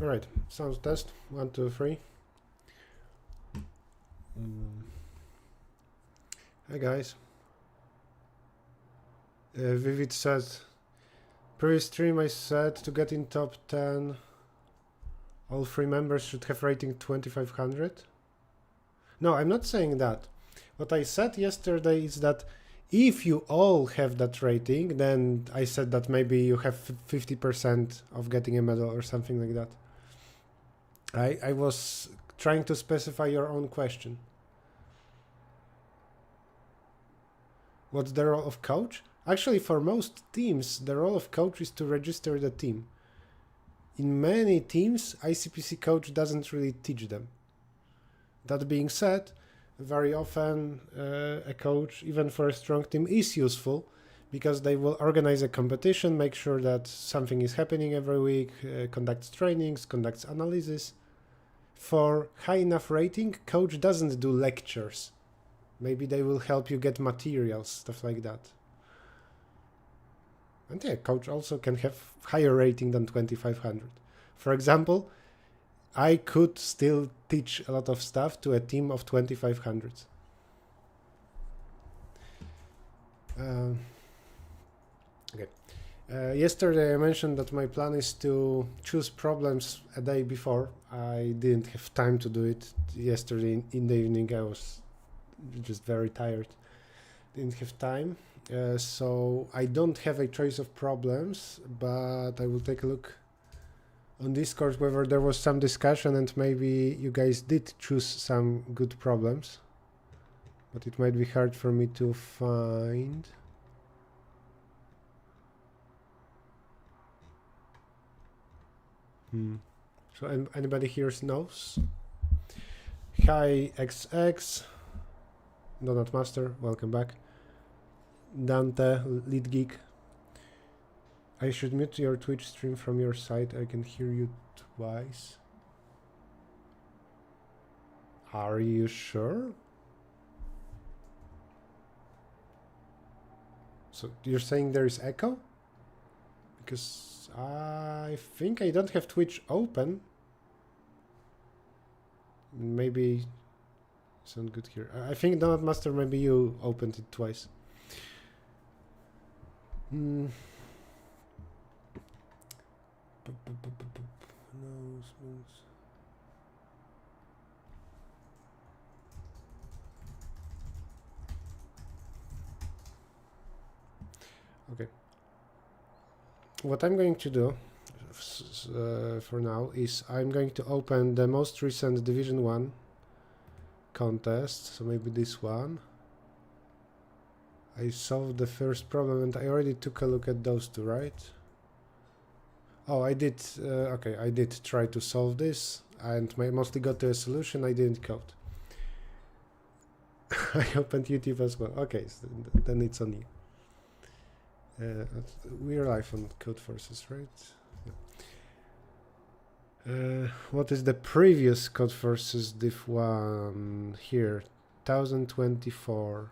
All right, sounds test. 1, 2, 3. Hi guys. Vivid says, previous stream I said to get in top 10, all 3 members should have rating 2500. No, I'm not saying that. What I said yesterday is that if you all have that rating, then I said that maybe you have 50% of getting a medal or something like that. I was trying to specify your own question. What's the role of coach? Actually, for most teams, the role of coach is to register the team. In many teams, ICPC coach doesn't really teach them. That being said, very often a coach, even for a strong team, is useful because they will organize a competition, make sure that something is happening every week, conducts trainings, conducts analysis. For high enough rating, coach doesn't do lectures. Maybe they will help you get materials, stuff like that. And yeah, coach also can have higher rating than 2500. For example, I could still teach a lot of stuff to a team of 2500. Okay. Yesterday I mentioned that my plan is to choose problems a day before. I didn't have time to do it yesterday in the evening. I was just very tired. Didn't have time. So I don't have a choice of problems, but I will take a look on Discord whether there was some discussion and maybe you guys did choose some good problems. But it might be hard for me to find. So anybody here knows? Hi XX, Donut Master, welcome back. Dante, Lead Geek. I should mute your Twitch stream from your side. I can hear you twice. Are you sure? So you're saying there is echo? Because I think I don't have Twitch open. Maybe sound good here. I think Donut Master, maybe you opened it twice. Okay. What I'm going to do for now is I'm going to open the most recent Division 1 contest, so maybe this one. I solved the first problem and I already took a look at those two, right? Oh, I did, okay, I did try to solve this and I mostly got to a solution. I didn't code. I opened YouTube as well. Okay, so then it's on you. We're live on Codeforces, right? Yeah. What is the previous Codeforces diff 1 here? 1024.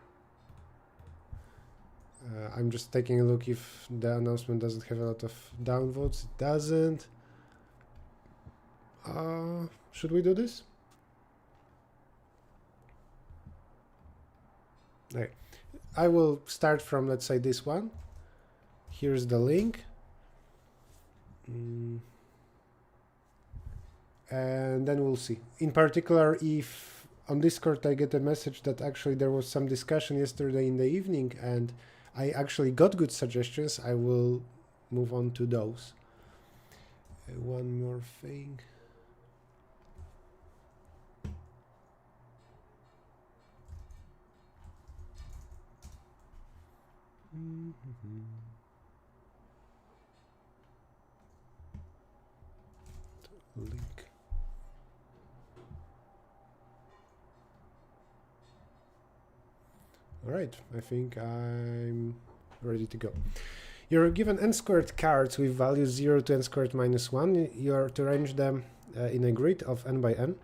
I'm just taking a look if the announcement doesn't have a lot of downvotes. It doesn't. Should we do this? Okay. I will start from, let's say, this one. Here's the link. And then we'll see. In particular, if on Discord I get a message that actually there was some discussion yesterday in the evening and I actually got good suggestions, I will move on to those. One more thing. Link. All right, I think I'm ready to go. You're given n squared cards with values 0 to n squared minus 1. You are to arrange them in a grid of n by n.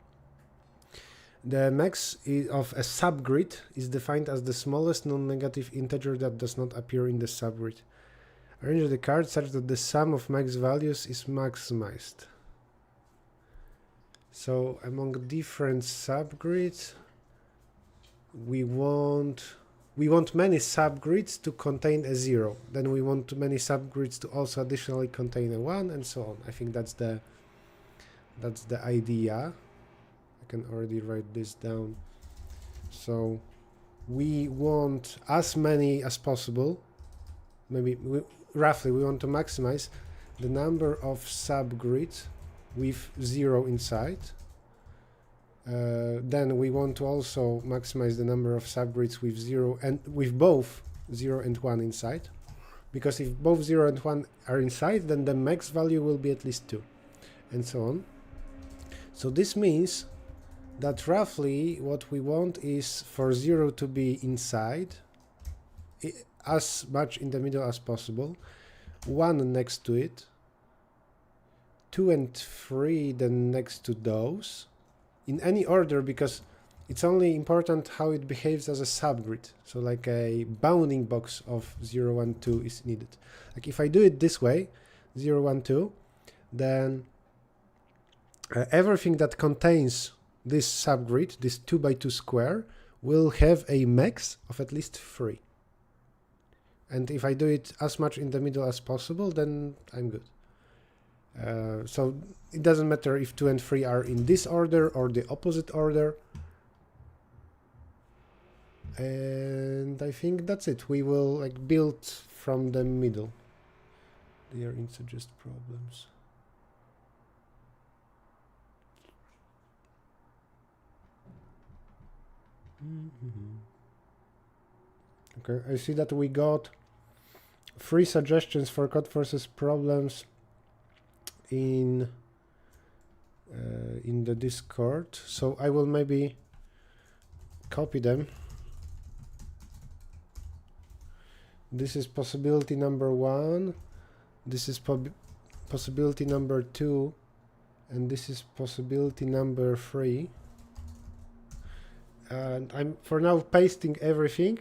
The max of a subgrid is defined as the smallest non-negative integer that does not appear in the subgrid. Arrange the cards such that the sum of max values is maximized. So among different subgrids, we want many subgrids to contain a 0. Then we want many subgrids to also additionally contain a 1, and so on. I think that's the idea. I can already write this down. So we want as many as possible. Maybe roughly we want to maximize the number of subgrids with 0 inside. Then we want to also maximize the number of subgrids with 0 and with both 0 and 1 inside, because if both 0 and 1 are inside, then the max value will be at least 2, and so on. So this means that roughly what we want is for 0 to be inside, as much in the middle as possible, 1 next to it, 2 and 3 then next to those, in any order, because it's only important how it behaves as a subgrid. So like a bounding box of 0, 1, 2 is needed. Like if I do it this way, 0, 1, 2, then everything that contains this subgrid, this 2 by 2 square, will have a max of at least 3. And if I do it as much in the middle as possible, then I'm good. So it doesn't matter if 2 and 3 are in this order or the opposite order. And I think that's it. We will like build from the middle. They are in suggest problems. Okay, I see that we got 3 suggestions for Codeforces problems in the Discord, so I will maybe copy them. This is possibility number 1, this is possibility number 2, and this is possibility number 3. And I'm for now pasting everything.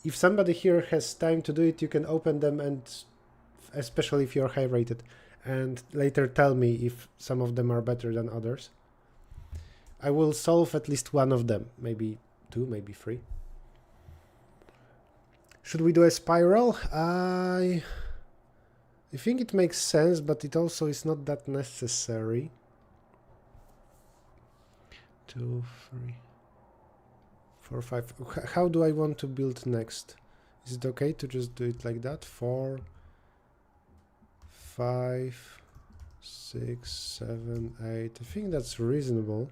If somebody here has time to do it, you can open them, and especially if you're high rated, and later tell me if some of them are better than others. I will solve at least one of them, maybe 2, maybe 3. Should we do a spiral? I think it makes sense, but it also is not that necessary. 2, 3, 4, 5. How do I want to build next? Is it okay to just do it like that? 4, 5, 6, 7, 8. I think that's reasonable.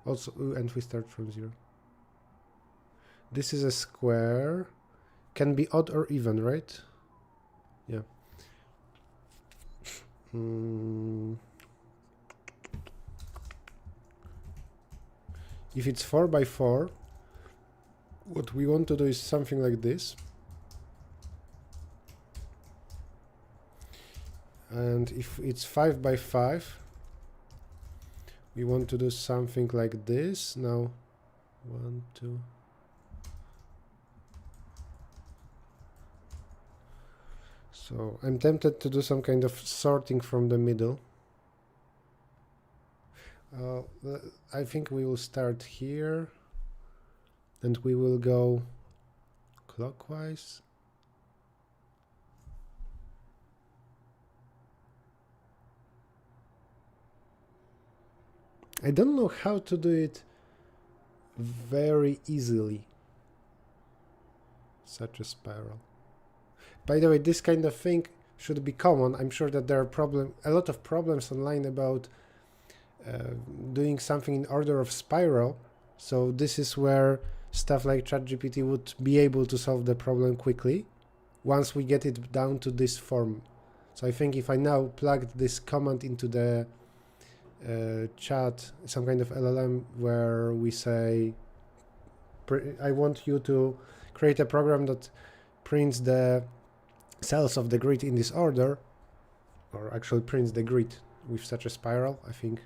Also, and we start from 0. This is a square. Can be odd or even, right? Yeah. If it's 4 by 4, what we want to do is something like this. And if it's 5 by 5, we want to do something like this. Now, 1, 2. So I'm tempted to do some kind of sorting from the middle. I think we will start here, and we will go clockwise. I don't know how to do it very easily, such a spiral. By the way, this kind of thing should be common. I'm sure that there are a lot of problems online about doing something in order of spiral. So this is where stuff like ChatGPT would be able to solve the problem quickly once we get it down to this form. So I think if I now plugged this command into the chat, some kind of LLM, where we say, I want you to create a program that prints the cells of the grid in this order, or actually prints the grid with such a spiral, I think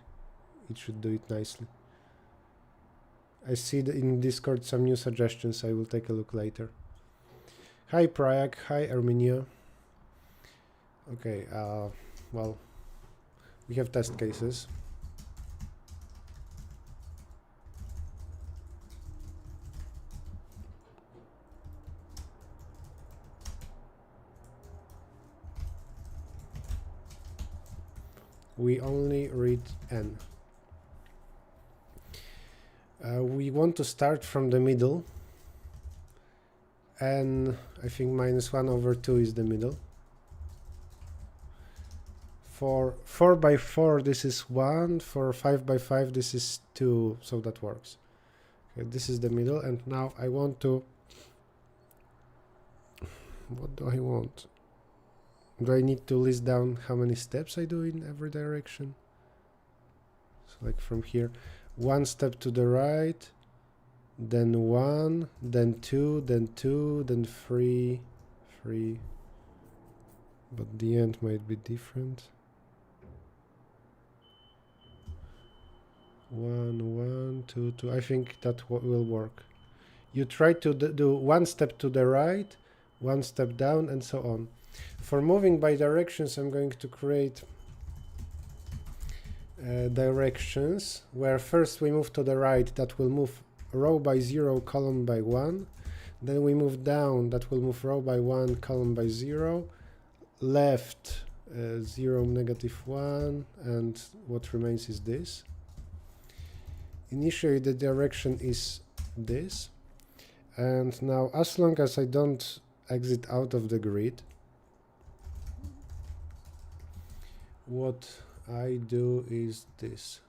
it should do it nicely. I see in Discord some new suggestions. I will take a look later. Hi Prayak, hi Armenia. Okay, well, We have test cases. We only read n. We want to start from the middle. N, I think -1/2 is the middle. For 4x4, this is 1. For 5x5, this is 2. So that works. Okay, this is the middle. And now I want to... What do I want? Do I need to list down how many steps I do in every direction? So like from here, 1 step to the right, then 1, then 2, then 2, then 3, 3. But the end might be different. 1, 1, 2, 2. I think that will work. You try to do 1 step to the right, 1 step down, and so on. For moving by directions, I'm going to create directions where first we move to the right, that will move row by 0, column by 1. Then we move down, that will move row by 1, column by 0. Left 0, -1, and what remains is this. Initially the direction is this, and now as long as I don't exit out of the grid, what I do is this.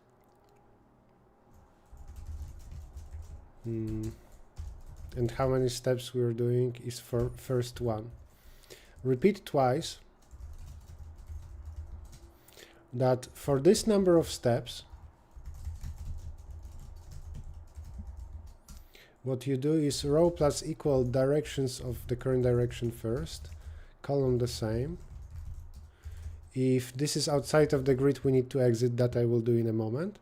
And how many steps we're doing is for first one. Repeat twice that for this number of steps, what you do is row plus equal directions of the current direction first, column the same. If this is outside of the grid, we need to exit. That I will do in a moment.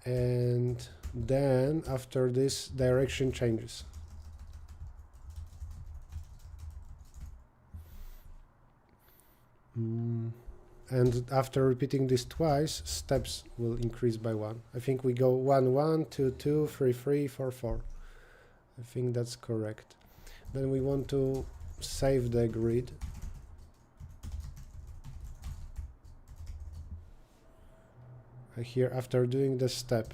And then after this, direction changes. And after repeating this twice, steps will increase by 1. I think we go 1, 1, 2, 2, 3, 3, 4, 4. I think that's correct. Then we want to save the grid. Here, after doing the step,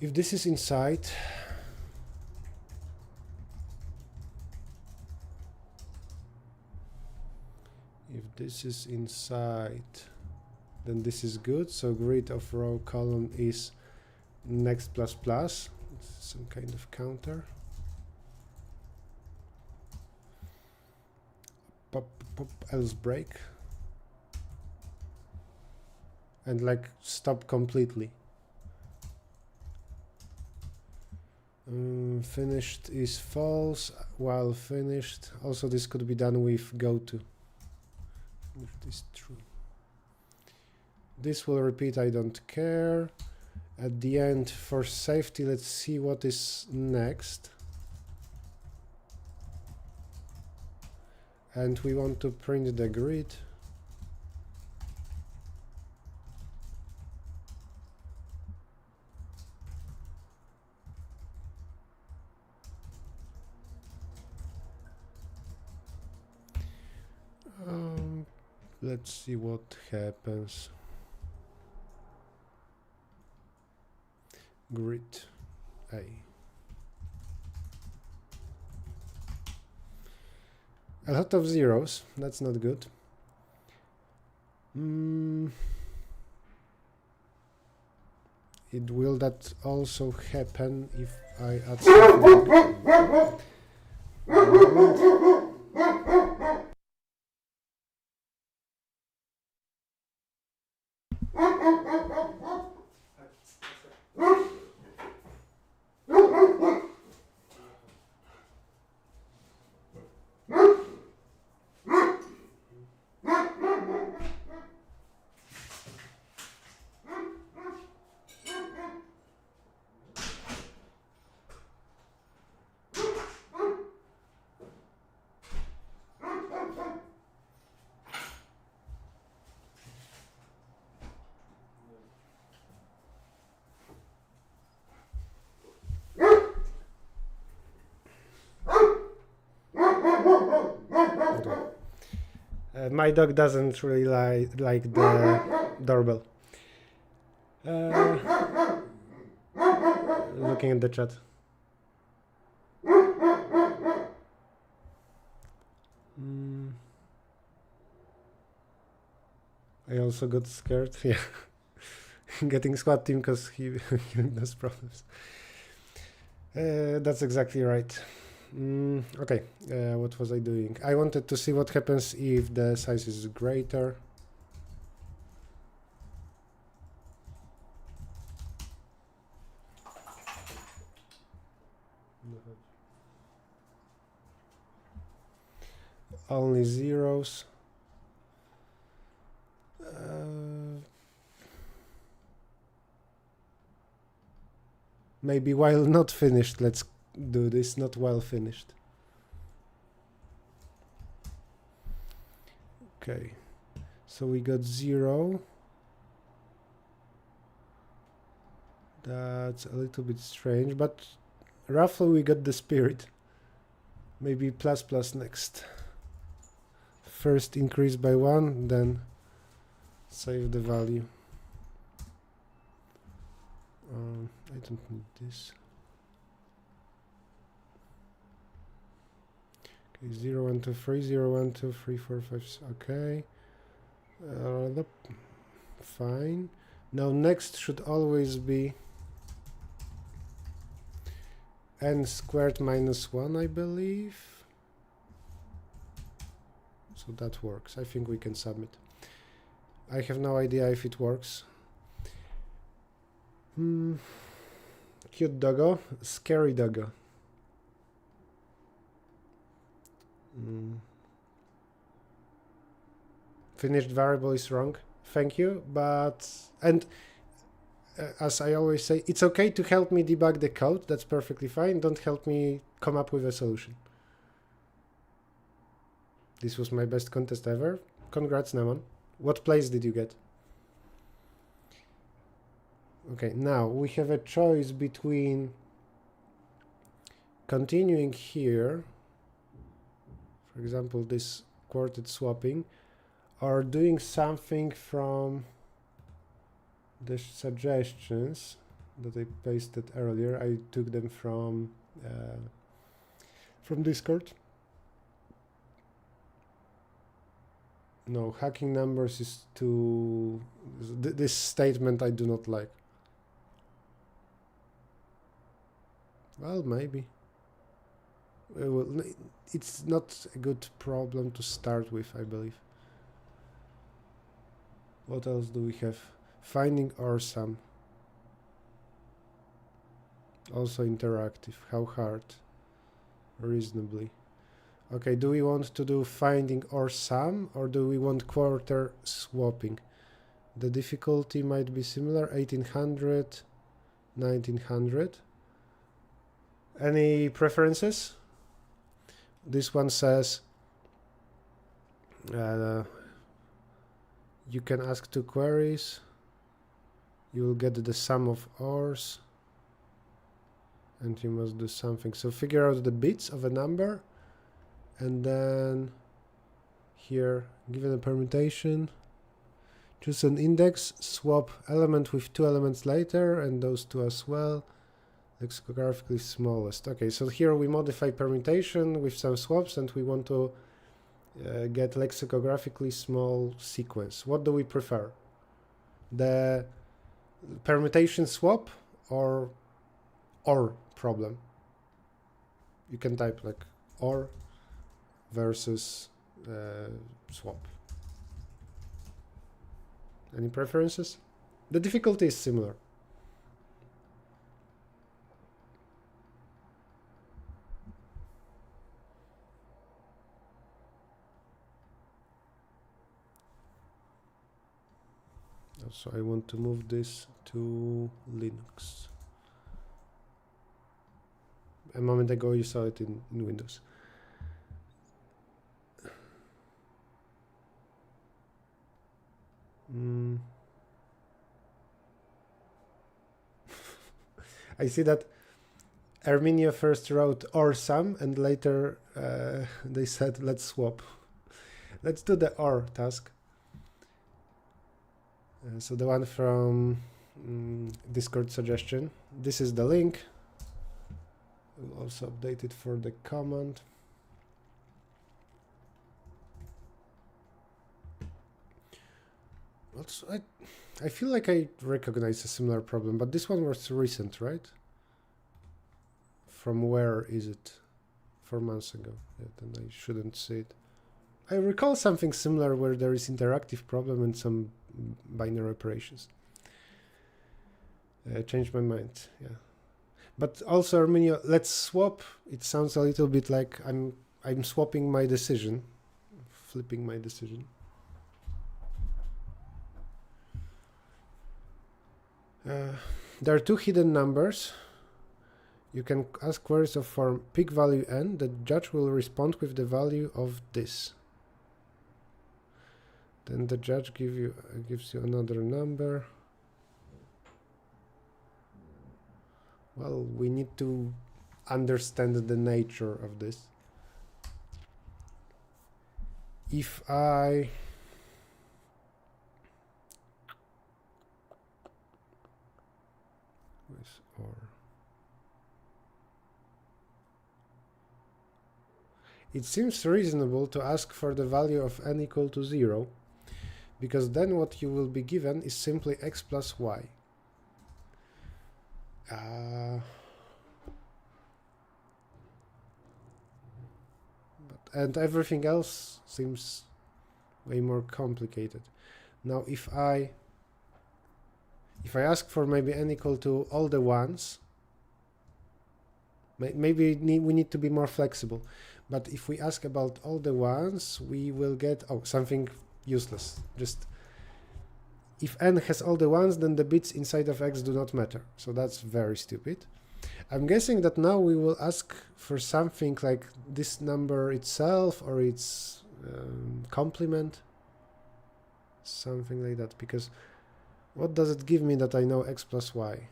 if this is inside, then this is good. So grid of row column is next plus plus. It's some kind of counter. Pop, pop, else break. And like stop completely. Finished is false, while finished. Also, this could be done with go to. If this true. This will repeat, I don't care. At the end, for safety, let's see what is next. And we want to print the grid. Let's see what happens. Grid A. A lot of zeros, that's not good. Will that also happen if I add something? My dog doesn't really like the doorbell. Looking at the chat. I also got scared. Yeah. Getting squad team because he has problems. That's exactly right. Okay, what was I doing? I wanted to see what happens if the size is greater. Only zeros. Maybe while not finished, let's do this, not while finished. Okay, so we got 0. That's a little bit strange, but roughly we got the spirit. Maybe plus plus next. First increase by 1, then save the value. I don't need this. Okay, 0, 1, 2, 3, 0, 1, 2, 3, 4, 5, okay. Fine. Now next should always be n squared minus 1, I believe. So that works. I think we can submit. I have no idea if it works. Cute doggo, scary doggo. Finished variable is wrong. Thank you, but as I always say, it's okay to help me debug the code. That's perfectly fine. Don't help me come up with a solution. This was my best contest ever. Congrats, Naman. What place did you get? Okay, now we have a choice between continuing here, for example, this quartet swapping, or doing something from the suggestions that I pasted earlier. I took them from Discord. No, hacking numbers is too... this statement I do not like. Well, maybe. Well, it's not a good problem to start with, I believe. What else do we have? Finding OR Sum. Also interactive. How hard? Reasonably. Okay, do we want to do finding OR Sum, or do we want quarter swapping? The difficulty might be similar, 1800, 1900. Any preferences? This one says you can ask 2 queries. You will get the sum of ORs, and you must do something. So figure out the bits of a number, and then here, given a permutation, choose an index, swap element with 2 elements later, and those 2 as well. Lexicographically smallest. Okay, so here we modify permutation with some swaps, and we want to get lexicographically small sequence. What do we prefer? The permutation swap or problem? You can type like OR versus swap. Any preferences? The difficulty is similar. So I want to move this to Linux. A moment ago you saw it in Windows. I see that Armenia first wrote OR Sum, and later they said let's swap. Let's do the OR task. So the one from Discord suggestion. This is the link. We'll also update it for the command. Also, I feel like I recognize a similar problem, but this one was recent, right? From where is it? 4 months ago. Yeah, then I shouldn't see it. I recall something similar where there is interactive problem and some binary operations. Changed my mind, yeah. But also, Arminio, let's swap. It sounds a little bit like I'm swapping my decision, flipping my decision. There are two hidden numbers. You can ask queries of form pick value n. The judge will respond with the value of this. Then the judge gives you another number. Well, we need to understand the nature of this. If I or it seems reasonable to ask for the value of n equal to 0, because then what you will be given is simply x plus y. And everything else seems way more complicated. Now, if I ask for maybe n equal to all the ones, maybe we need to be more flexible. But if we ask about all the ones, we will get something useless. Just if n has all the ones, then the bits inside of x do not matter. So that's very stupid. I'm guessing that now we will ask for something like this number itself or its complement. Something like that. Because what does it give me that I know x plus y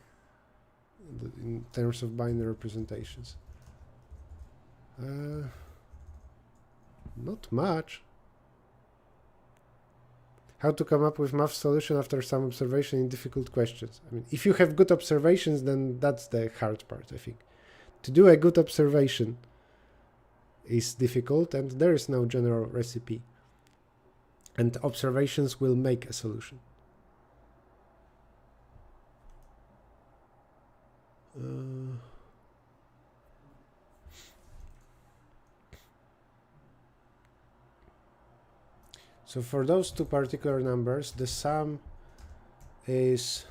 in terms of binary representations? Not much. How to come up with math solution after some observation in difficult questions. I mean, if you have good observations, then that's the hard part, I think. To do a good observation is difficult, and there is no general recipe. And observations will make a solution. So for those two particular numbers, the sum is,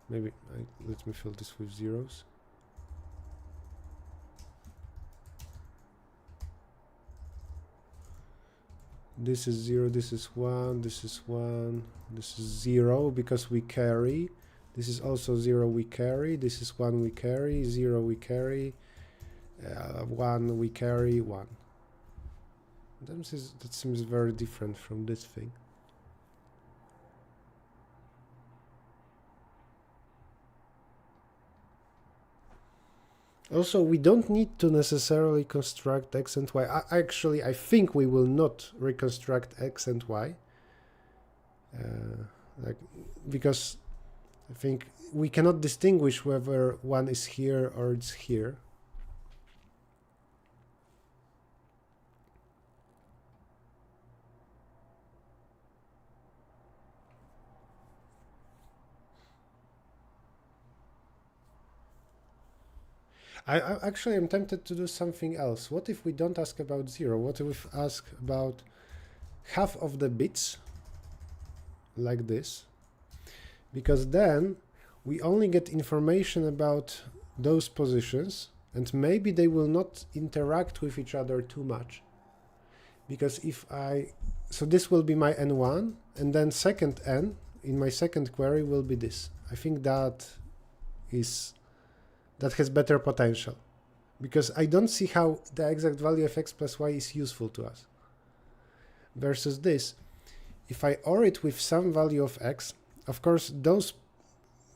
maybe let me fill this with zeros. This is 0, this is 1, this is 1, this is 0 because we carry. This is also 0 we carry, this is 1 we carry, 0 we carry, 1 we carry, 1. That seems very different from this thing. Also, we don't need to necessarily construct x and y. Actually, I think we will not reconstruct x and y. Because I think we cannot distinguish whether one is here or it's here. I actually am tempted to do something else. What if we don't ask about 0? What if we ask about half of the bits, like this? Because then we only get information about those positions, and maybe they will not interact with each other too much. Because if so this will be my n1, and then second n in my second query will be this. I think that has better potential, because I don't see how the exact value of x plus y is useful to us. Versus this, if I OR it with some value of x, of course those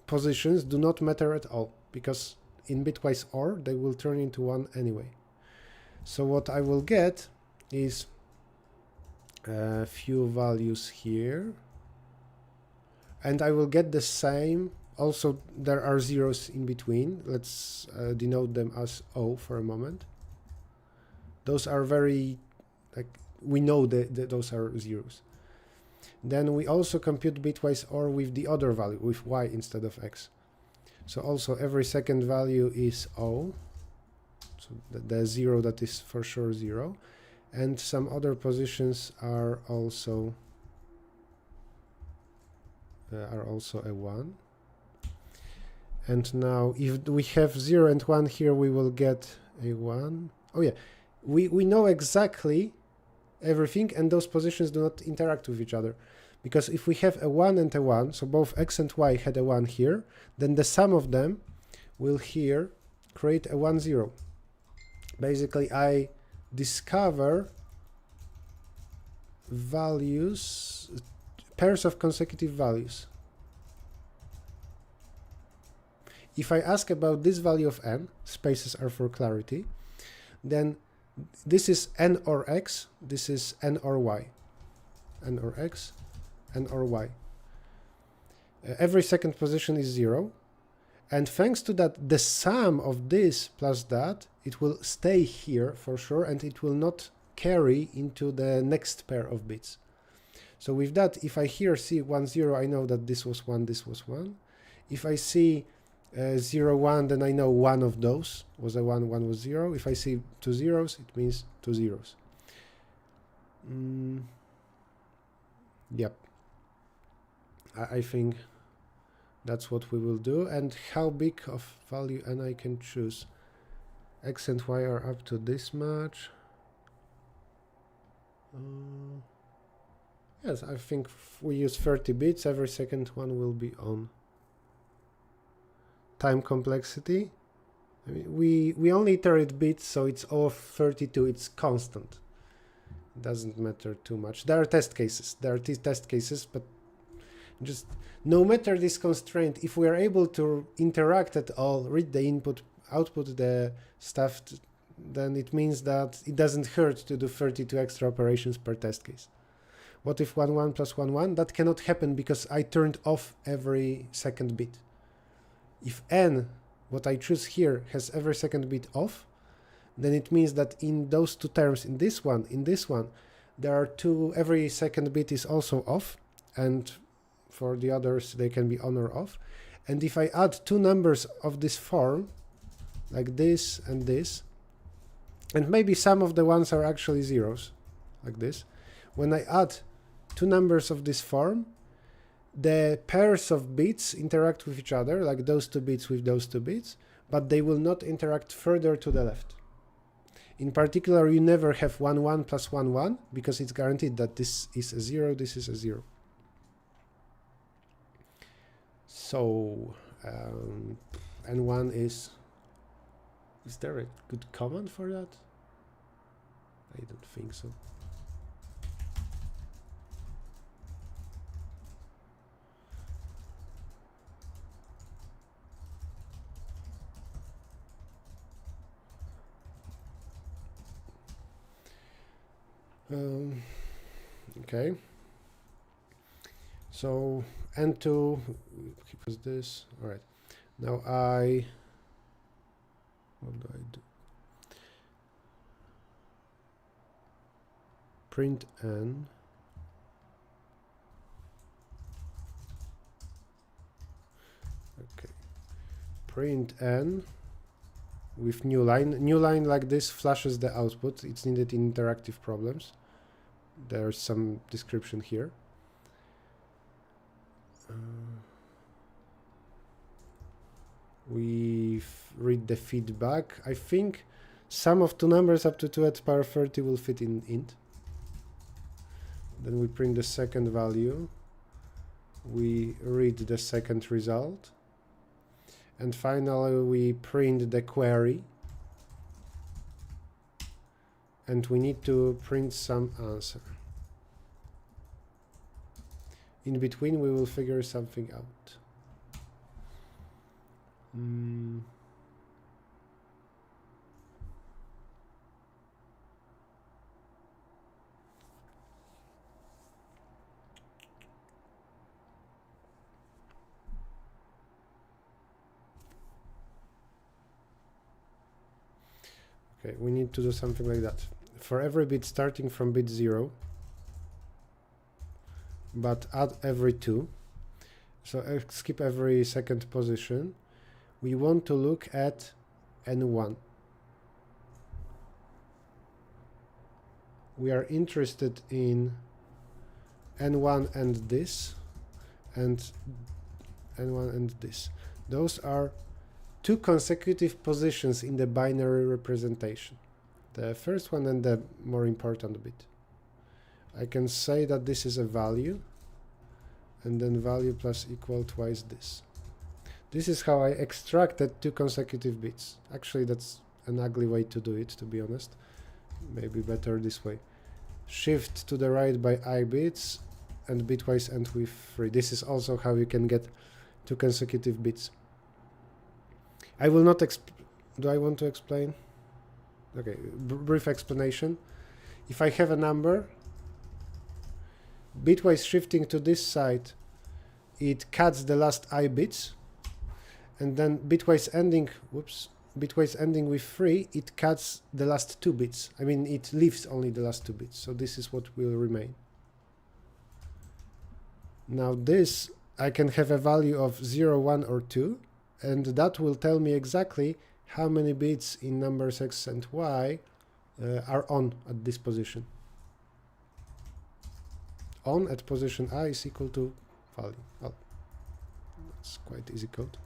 positions do not matter at all, because in bitwise OR they will turn into 1 anyway. So what I will get is a few values here, and I will get the same. Also, there are zeros in between. Let's denote them as O for a moment. Those are very, like, we know that those are zeros. Then we also compute bitwise OR with the other value, with Y instead of X. So also every second value is O. So the zero that is for sure zero. And some other positions are also a 1. And now if we have 0 and 1 here, we will get a 1. Oh yeah, we know exactly everything, and those positions do not interact with each other. Because if we have a 1 and a 1, so both X and Y had a 1 here, then the sum of them will here create a 1, 0. Basically, I discover values, pairs of consecutive values. If I ask about this value of n, spaces are for clarity, then this is n or x, this is n or y. N or x, n or y. Every second position is 0. And thanks to that, the sum of this plus that, it will stay here for sure, and it will not carry into the next pair of bits. So with that, if I here see 1, 0, I know that this was 1, this was 1. If I see 0, 1, then I know one of those was a 1, 1 was 0. If I see 2 zeros, it means 2 zeros. Yep. I think that's what we will do. And how big of value n I can choose? X and Y are up to this much. Yes, I think if we use 30 bits, every second one will be on. Time complexity. I mean, we only iterate bits, so it's O of 32. It's constant. It doesn't matter too much. There are test cases. There are test cases, but just no matter this constraint, if we are able to interact at all, read the input, output the stuff, then it means that it doesn't hurt to do 32 extra operations per test case. What if 1, 1 plus 1, 1? That cannot happen because I turned off every second bit. If n, what I choose here, has every second bit off, then it means that in those two terms, in this one, there are two, every second bit is also off, and for the others, they can be on or off. And if I add two numbers of this form, like this and this, and maybe some of the ones are actually zeros, like this, when I add two numbers of this form, the pairs of bits interact with each other, like those two bits with those two bits, but they will not interact further to the left. In particular, you never have 1, 1 plus 1, 1, because it's guaranteed that this is a 0, this is a 0. So, N1 is there a good command for that? I don't think so. Okay. So N2 was this. All right. Now what do I do? Print N. Okay. Print N with new line. New line like this flashes the output. It's needed in interactive problems. There's some description here. We read the feedback. I think sum of two numbers up to 2 at power 30 will fit in int. Then we print the second value. We read the second result. And finally, we print the query. And we need to print some answer. In between, we will figure something out. Okay, we need to do something like that. For every bit starting from bit 0, but add every 2. So skip every second position. We want to look at N1. We are interested in N1 and this, and N1 and this. Those are 2 consecutive positions in the binary representation. The first one and the more important bit. I can say that this is a value, and then value plus equal twice this. This is how I extracted 2 consecutive bits. Actually, that's an ugly way to do it, to be honest. Maybe better this way. Shift to the right by I bits, and bitwise end with 3. This is also how you can get 2 consecutive bits. I will not do I want to explain? Okay, brief explanation. If I have a number, bitwise shifting to this side, it cuts the last I bits, and then bitwise ending, bitwise ending with 3, it cuts the last 2 bits. I mean, it leaves only the last 2 bits, so this is what will remain. Now this, I can have a value of 0, 1, or 2, and that will tell me exactly how many bits in numbers x and y are on at this position. On at position I is equal to value. Well, that's quite easy code.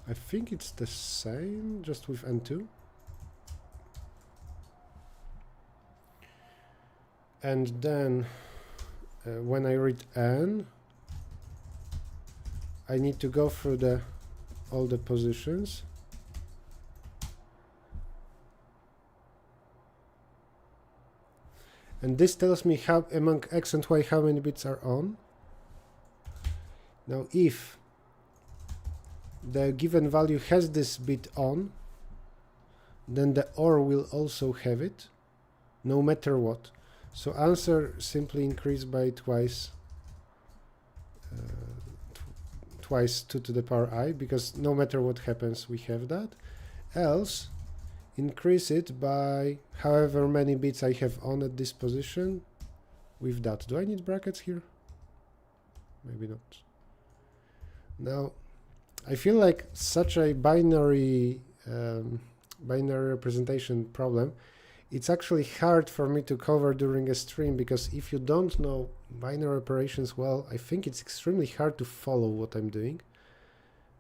I think it's the same, just with N2. And then when I read N, I need to go through all the positions. And this tells me how among x and y how many bits are on. Now if the given value has this bit on, then the OR will also have it, no matter what. So answer simply increase by twice 2 to the power I, because no matter what happens, we have that. Else, increase it by however many bits I have on at this position with that. Do I need brackets here? Maybe not. Now, I feel like such a binary representation problem, it's actually hard for me to cover during a stream, because if you don't know binary operations well, I think it's extremely hard to follow what I'm doing.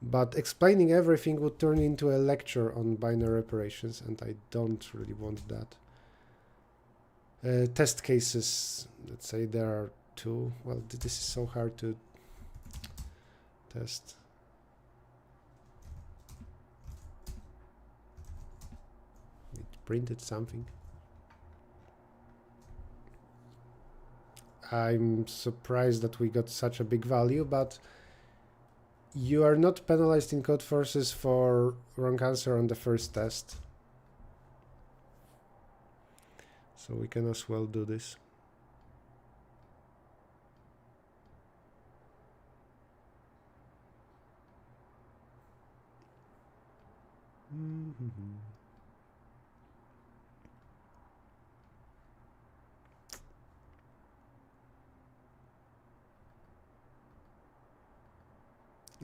But explaining everything would turn into a lecture on binary operations, and I don't really want that. Test cases, let's say there are 2. Well, this is so hard to test. It printed something. I'm surprised that we got such a big value, but you are not penalized in Codeforces for wrong answer on the first test. So we can as well do this.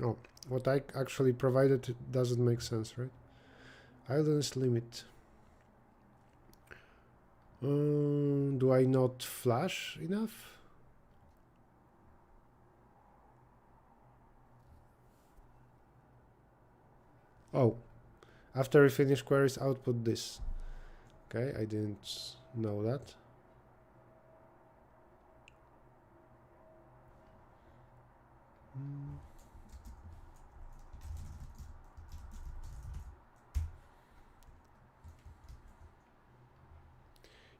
Oh, what I actually provided doesn't make sense, right? Idleness limit. Do I not flash enough? Oh, after we finish queries, output this. Okay, I didn't know that.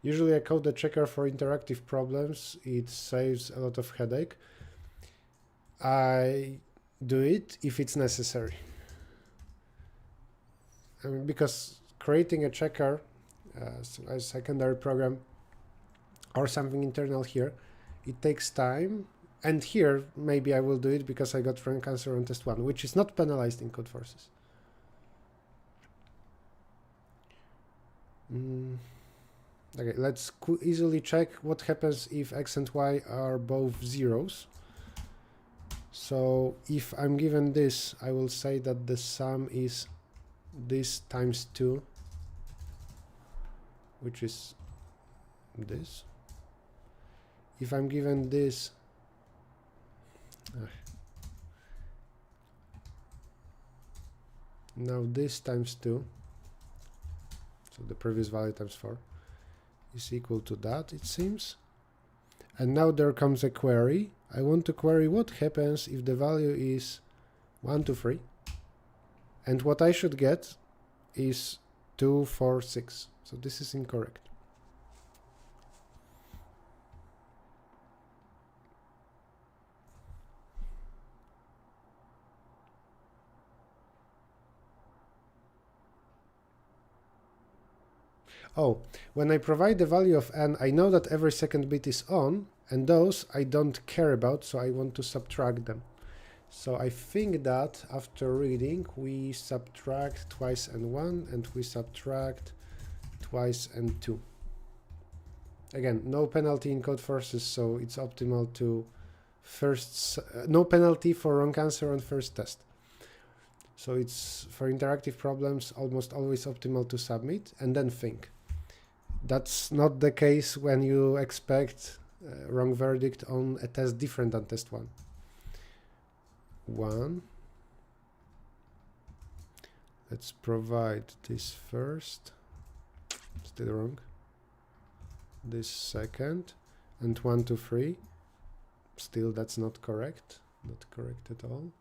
Usually I code the checker for interactive problems. It saves a lot of headache. I do it if it's necessary. I mean, because creating a checker as a secondary program or something internal here. It takes time. And here, maybe I will do it because I got wrong answer on test 1, which is not penalized in Codeforces. Okay, let's easily check what happens if x and y are both zeros. So if I'm given this, I will say that the sum is this times 2, which is this. If I'm given this, now this times 2, so the previous value times 4, is equal to that, it seems. And now there comes a query. I want to query what happens if the value is 1, 2, 3. And what I should get is 2, 4, 6. So this is incorrect. Oh, when I provide the value of n, I know that every second bit is on, and those I don't care about, so I want to subtract them. So I think that after reading, we subtract twice and 1, and we subtract twice and 2. Again, no penalty in Codeforces, so it's optimal to first, no penalty for wrong answer on first test. So it's, for interactive problems, almost always optimal to submit and then think. That's not the case when you expect wrong verdict on a test different than test 1. 1. Let's provide this first. Still wrong. This second. And 1, 2, 3. Still that's not correct. Not correct at all.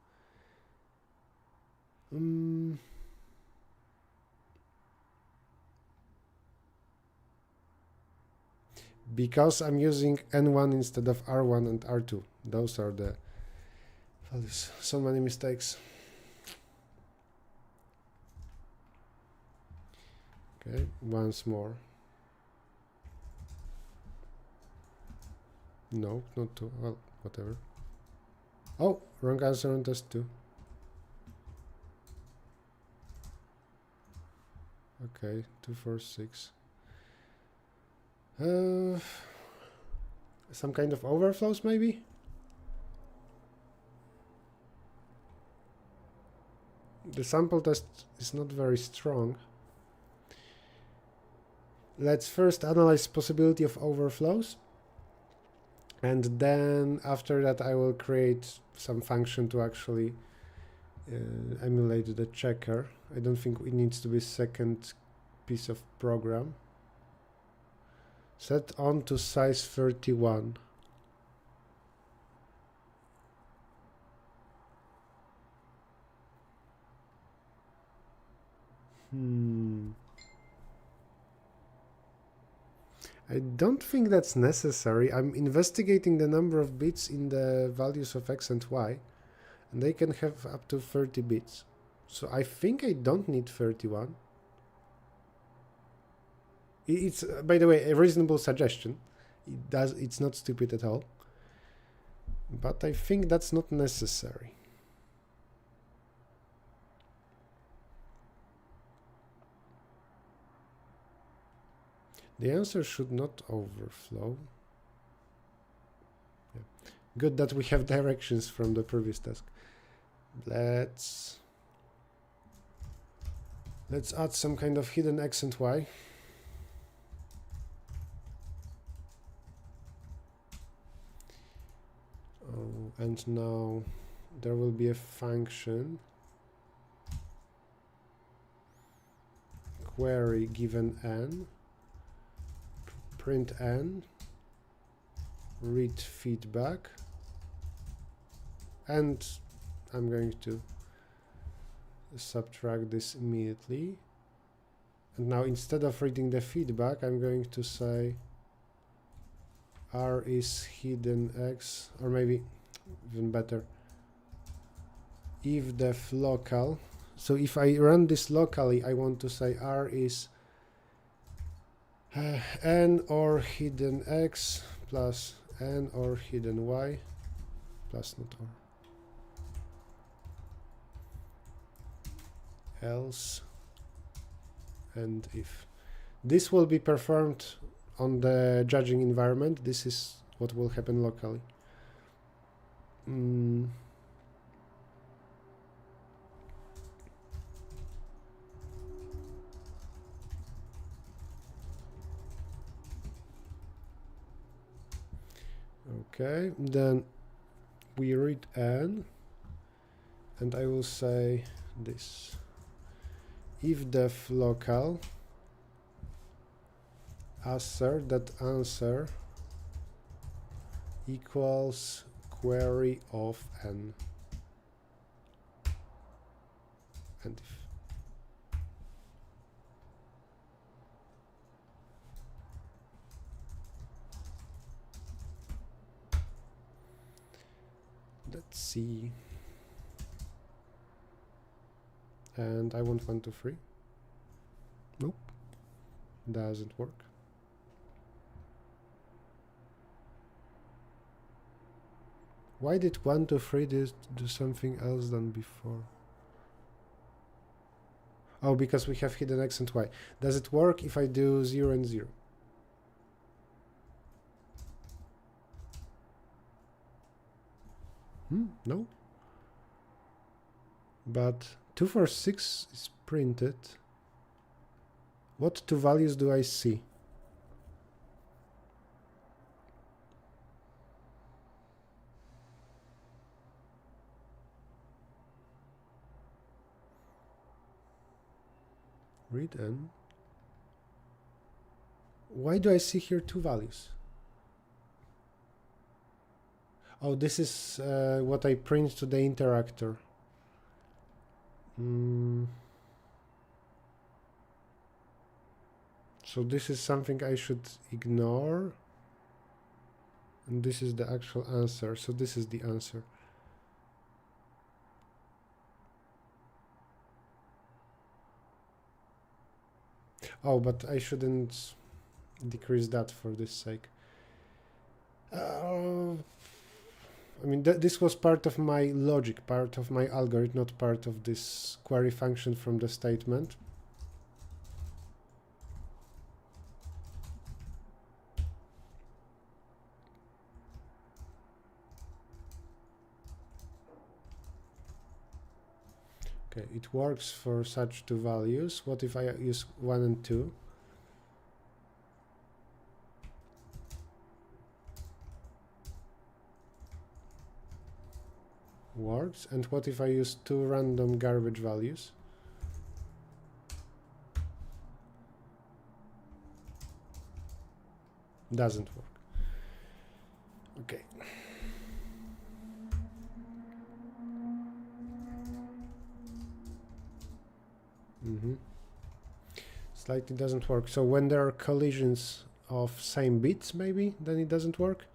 Because I'm using N1 instead of R1 and R2. Those are the values. So many mistakes. Okay, once more. No, not 2. Well, whatever. Oh, wrong answer on test 2. Okay, 2, 4, 6. Some kind of overflows, maybe? The sample test is not very strong. Let's first analyze possibility of overflows. And then after that, I will create some function to actually emulate the checker. I don't think it needs to be second piece of program. Set on to size 31. I don't think that's necessary. I'm investigating the number of bits in the values of x and y, and they can have up to 30 bits. So I think I don't need 31. It's, by the way, a reasonable suggestion. It's not stupid at all. But I think that's not necessary. The answer should not overflow. Yeah. Good that we have directions from the previous task. Let's add some kind of hidden x and y. Oh, and now there will be a function query given n, print n, read feedback, and I'm going to subtract this immediately. And now instead of reading the feedback, I'm going to say R is hidden x, or maybe even better, if def local. So if I run this locally, I want to say R is N or hidden x plus n or hidden y plus not or. Else and if. This will be performed on the judging environment. This is what will happen locally. Okay, then we read n, and I will say this. If def local assert that answer equals query of n and if. Let's see. And I want 1, 2, 3. Nope, doesn't work. Why did 1, 2, 3 do something else than before? Oh, because we have hidden x and y. Does it work if I do 0 and 0? No. But 2, 4, 6 is printed. What two values do I see? Read n. Why do I see here two values? Oh, this is what I print to the interactor. So this is something I should ignore. And this is the actual answer. So this is the answer. Oh, but I shouldn't decrease that for this sake. I mean, this was part of my logic, part of my algorithm, not part of this query function from the statement. Okay, it works for such two values. What if I use 1 and 2? Works. And what if I use two random garbage values? Doesn't work. Okay. Slightly doesn't work. So when there are collisions of same bits, maybe, then it doesn't work.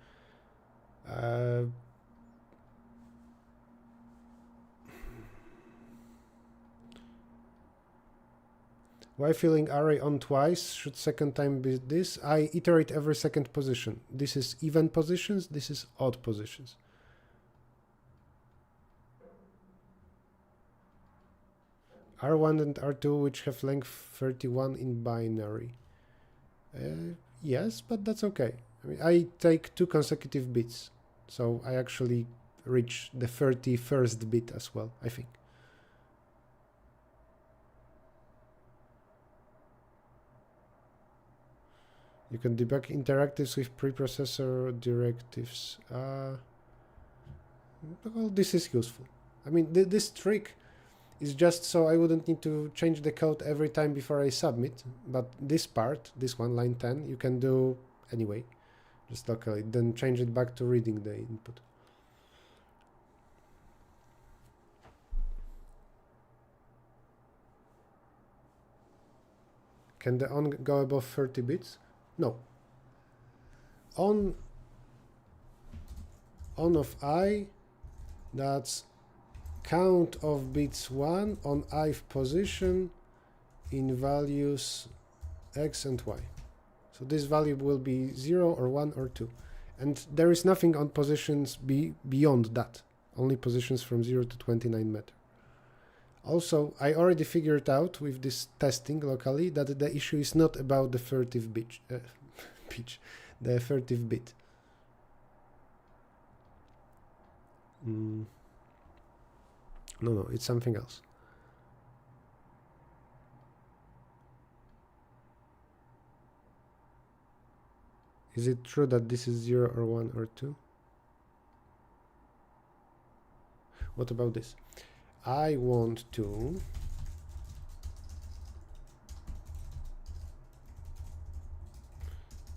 Why filling array on twice? Should second time be this? I iterate every second position. This is even positions, this is odd positions. R1 and R2 which have length 31 in binary. Yes, but that's okay. I mean, I take 2 consecutive bits, so I actually reach the 31st bit as well, I think. You can debug interactives with preprocessor directives. Well, this is useful. I mean, this trick is just so I wouldn't need to change the code every time before I submit. But this part, this one, line 10, you can do anyway, just locally. Then change it back to reading the input. Can the on go above 30 bits? No. On of I, that's count of bits 1 on ith position in values x and y. So this value will be 0 or 1 or 2. And there is nothing on positions beyond that. Only positions from 0 to 29 meter. Also, I already figured out with this testing locally that the issue is not about the 30th bit, the 30th bit. No, it's something else. Is it true that this is 0 or 1 or 2? What about this? I want to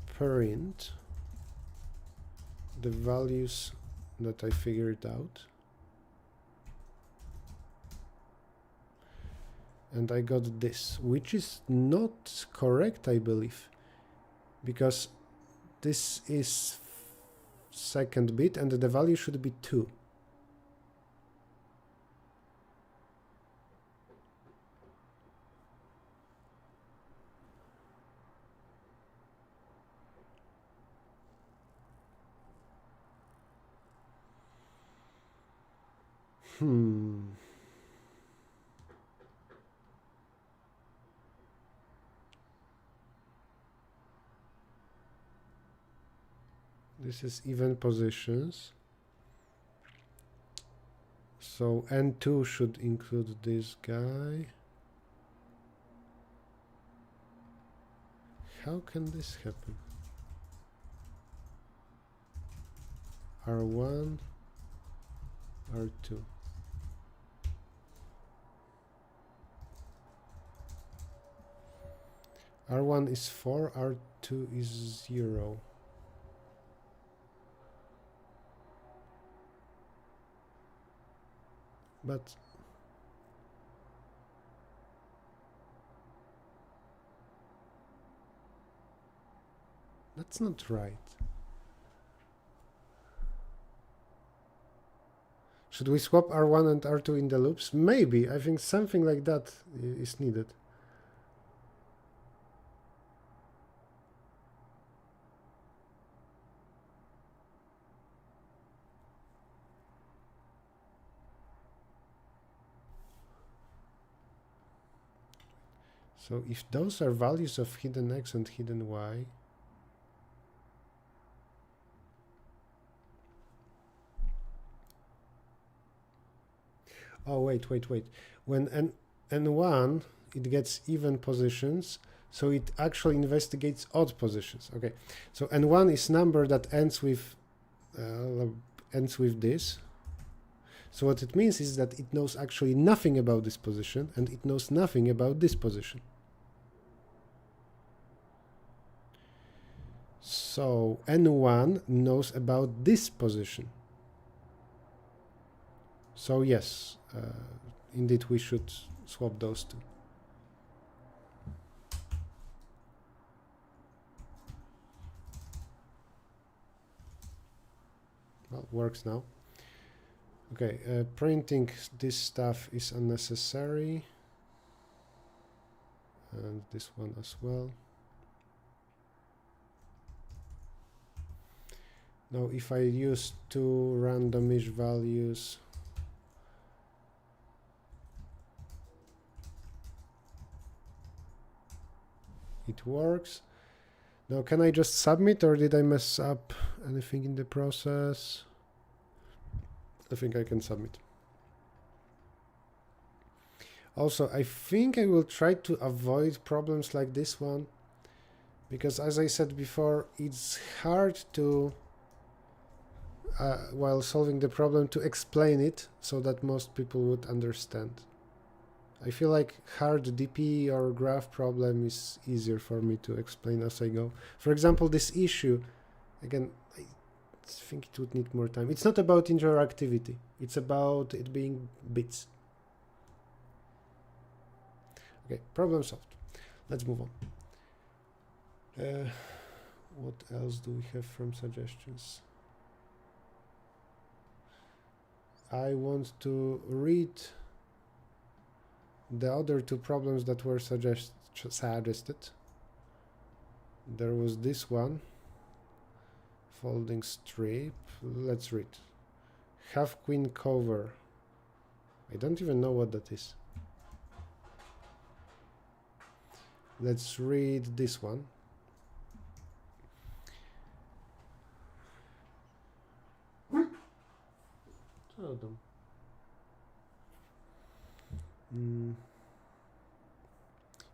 print the values that I figured out. And I got this, which is not correct, I believe, because this is second bit and the value should be 2. This is even positions. So N2 should include this guy. How can this happen? R1, R2. R1 is 4, R2 is 0. But that's not right. Should we swap R1 and R2 in the loops? Maybe. I think something like that is needed. So if those are values of hidden x and hidden y, oh wait, when n1 it gets even positions, so it actually investigates odd positions. Okay, so n1 is number that ends with this. So what it means is that it knows actually nothing about this position and it knows nothing about this position. So n1 knows about this position. So yes, indeed we should swap those two. Well, works now. Okay, printing this stuff is unnecessary. And this one as well. Now if I use two randomish values, it works. Now can I just submit, or did I mess up anything in the process? I think I can submit. Also, I think I will try to avoid problems like this one, because as I said before, it's hard to while solving the problem to explain it so that most people would understand. I feel like hard DP or graph problem is easier for me to explain as I go. For example, this issue, again, I think it would need more time. It's not about interactivity, it's about it being bits. Okay, problem solved. Let's move on. What else do we have from suggestions? I want to read the other two problems that were suggested. There was this one. Folding strip. Let's read. Have queen cover. I don't even know what that is. Let's read this one.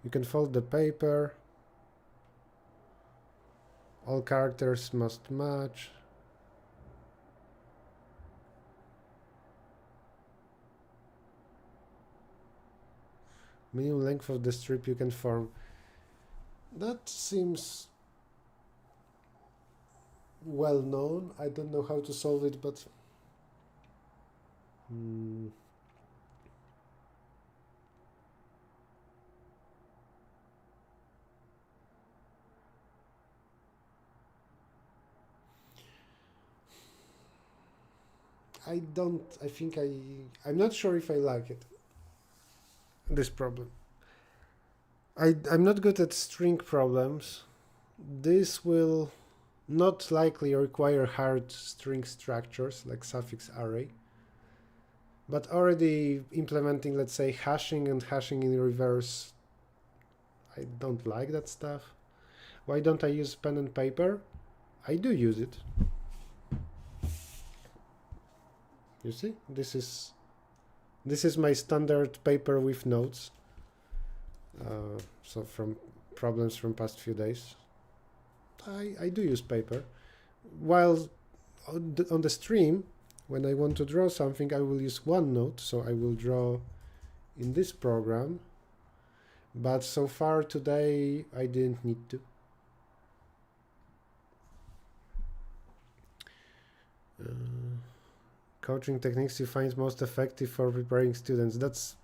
You can fold the paper. All characters must match. Minimum length of the strip you can form. That seems well known. I don't know how to solve it, but I'm not sure if I like it. This problem. I'm not good at string problems. This will not likely require hard string structures like suffix array. But already implementing, let's say, hashing and hashing in reverse, I don't like that stuff. Why don't I use pen and paper? I do use it. You see, this is my standard paper with notes. So from problems from past few days, I do use paper. While on the stream, when I want to draw something, I will use OneNote. So I will draw in this program. But so far today, I didn't need to. Coaching techniques you find most effective for preparing students. That's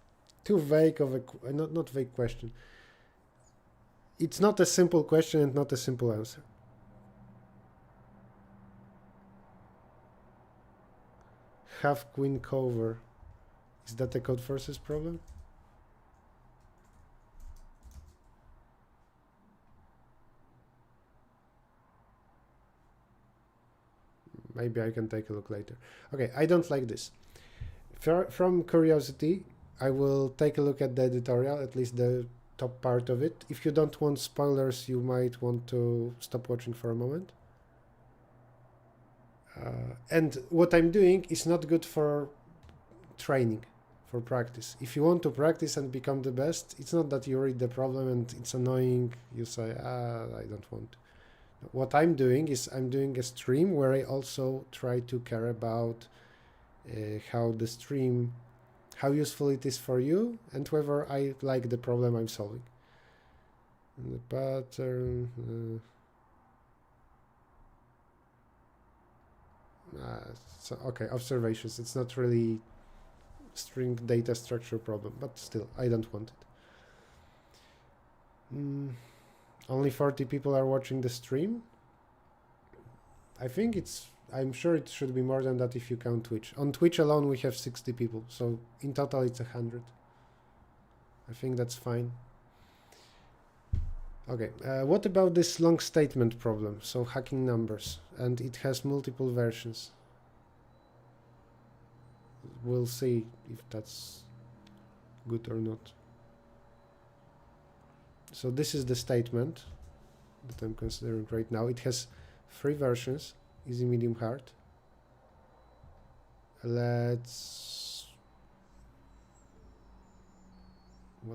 too vague of a not vague question. It's not a simple question and not a simple answer. Have queen cover. Is that a Codeforces problem? Maybe I can take a look later. Okay, I don't like this. From curiosity, I will take a look at the editorial, at least the top part of it. If you don't want spoilers, you might want to stop watching for a moment. And what I'm doing is not good for training, for practice. If you want to practice and become the best, it's not that you read the problem and it's annoying, you say, I don't want to. What I'm doing is I'm doing a stream where I also try to care about how the stream, how useful it is for you, and whether I like the problem I'm solving. And the pattern. So okay, observations. It's not really string data structure problem, but still, I don't want it. Only 40 people are watching the stream. I'm sure it should be more than that if you count Twitch. On Twitch alone, we have 60 people. So in total, it's 100. I think that's fine. Okay, what about this long statement problem? So hacking numbers, and it has multiple versions. We'll see if that's good or not. So this is the statement that I'm considering right now. It has 3 versions, easy, medium, hard. What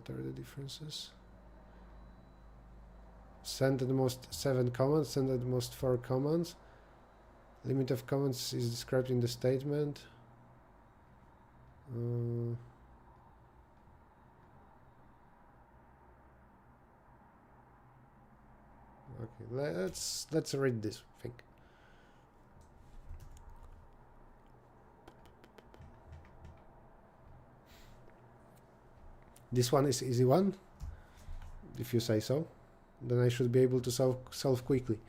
are the differences? Send at the most 7 commands, send at the most 4 commands. Limit of commands is described in the statement. Okay, let's read this thing. This one is easy one, if you say so. Then I should be able to solve quickly.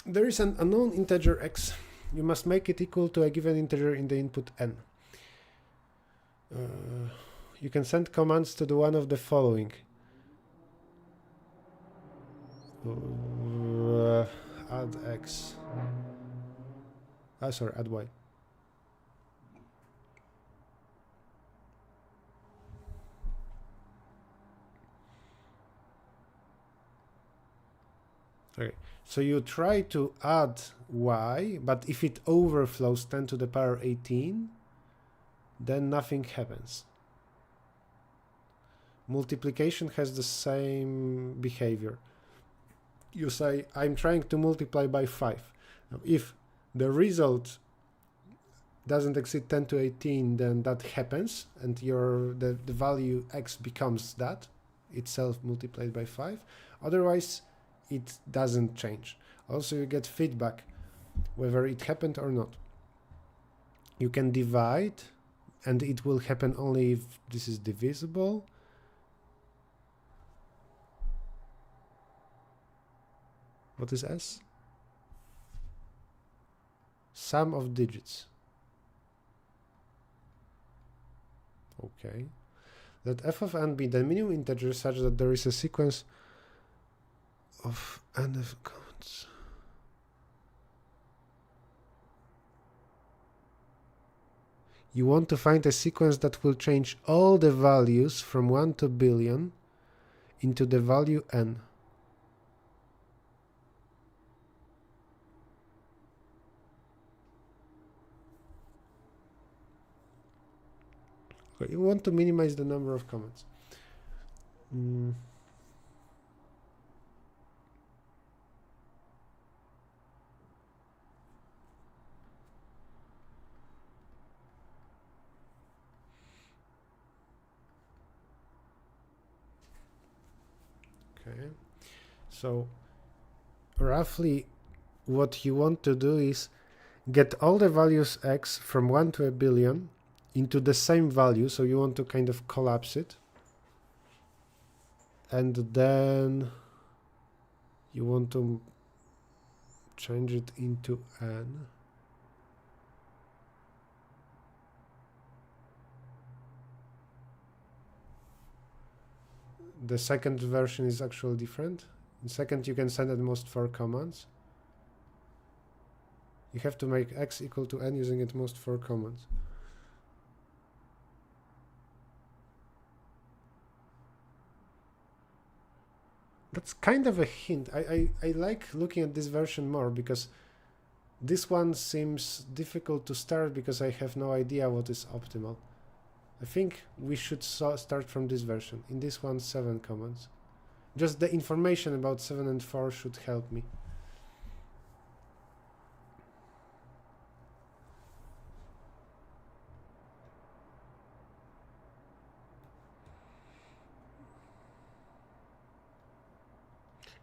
There is an unknown integer x. You must make it equal to a given integer in the input n. You can send commands to do one of the following. Add x. Sorry, add y. Okay, so you try to add y, but if it overflows 10 to the power 18, then nothing happens. Multiplication has the same behavior. You say, I'm trying to multiply by 5. Now, if the result doesn't exceed 10 to 18, then that happens, and the value x becomes that itself multiplied by 5. Otherwise, it doesn't change. Also, you get feedback whether it happened or not. You can divide, and it will happen only if this is divisible. What is S? Sum of digits. Okay. Let f of n be the minimum integer such that there is a sequence of n of counts. You want to find a sequence that will change all the values from 1 to billion into the value n. Okay, you want to minimize the number of comments. Okay, so roughly what you want to do is get all the values x from 1 to a billion into the same value, so you want to kind of collapse it, and then you want to change it into n. The second version is actually different. In second, you can send at most 4 commands. You have to make x equal to n using at most 4 commands. That's kind of a hint. I like looking at this version more, because this one seems difficult to start because I have no idea what is optimal. I think we should start from this version. In this one, 7 commands. Just the information about 7 and 4 should help me.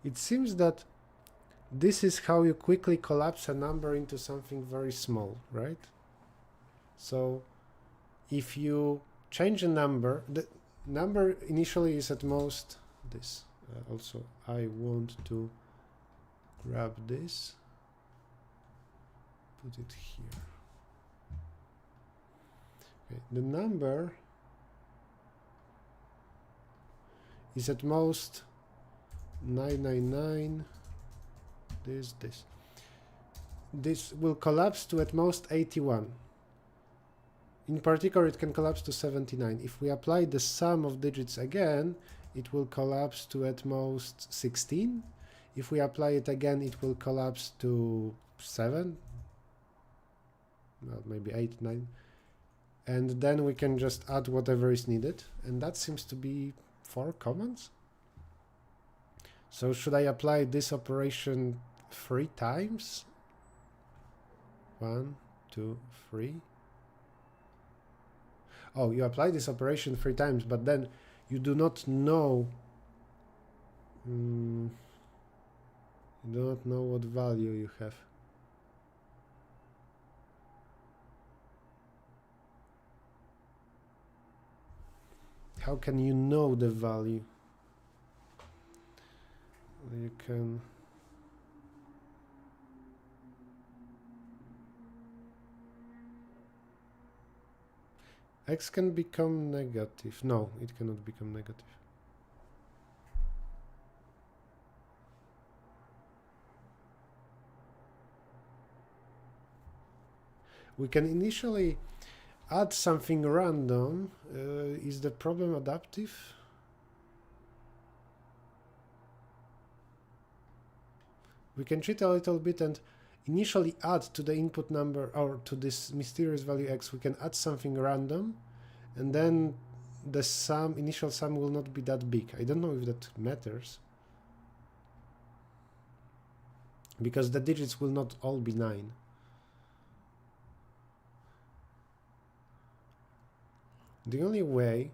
It seems that this is how you quickly collapse a number into something very small, right? So if you change a number, the number initially is at most this. Also, I want to grab this, put it here. Okay, the number is at most 999, this. This will collapse to at most 81. In particular, it can collapse to 79. If we apply the sum of digits again, it will collapse to at most 16. If we apply it again, it will collapse to 7. Well, maybe 8, 9. And then we can just add whatever is needed. And that seems to be 4 commands. So should I apply this operation 3 times? 1, 2, 3. Oh, you apply this operation 3 times, but then you do not know. You do not know what value you have. How can you know the value? You can. X can become negative. No, it cannot become negative. We can initially add something random. Is the problem adaptive? We can cheat a little bit and initially add to the input number, or to this mysterious value x, we can add something random, and then the sum, initial sum, will not be that big. I don't know if that matters, because the digits will not all be 9. The only way,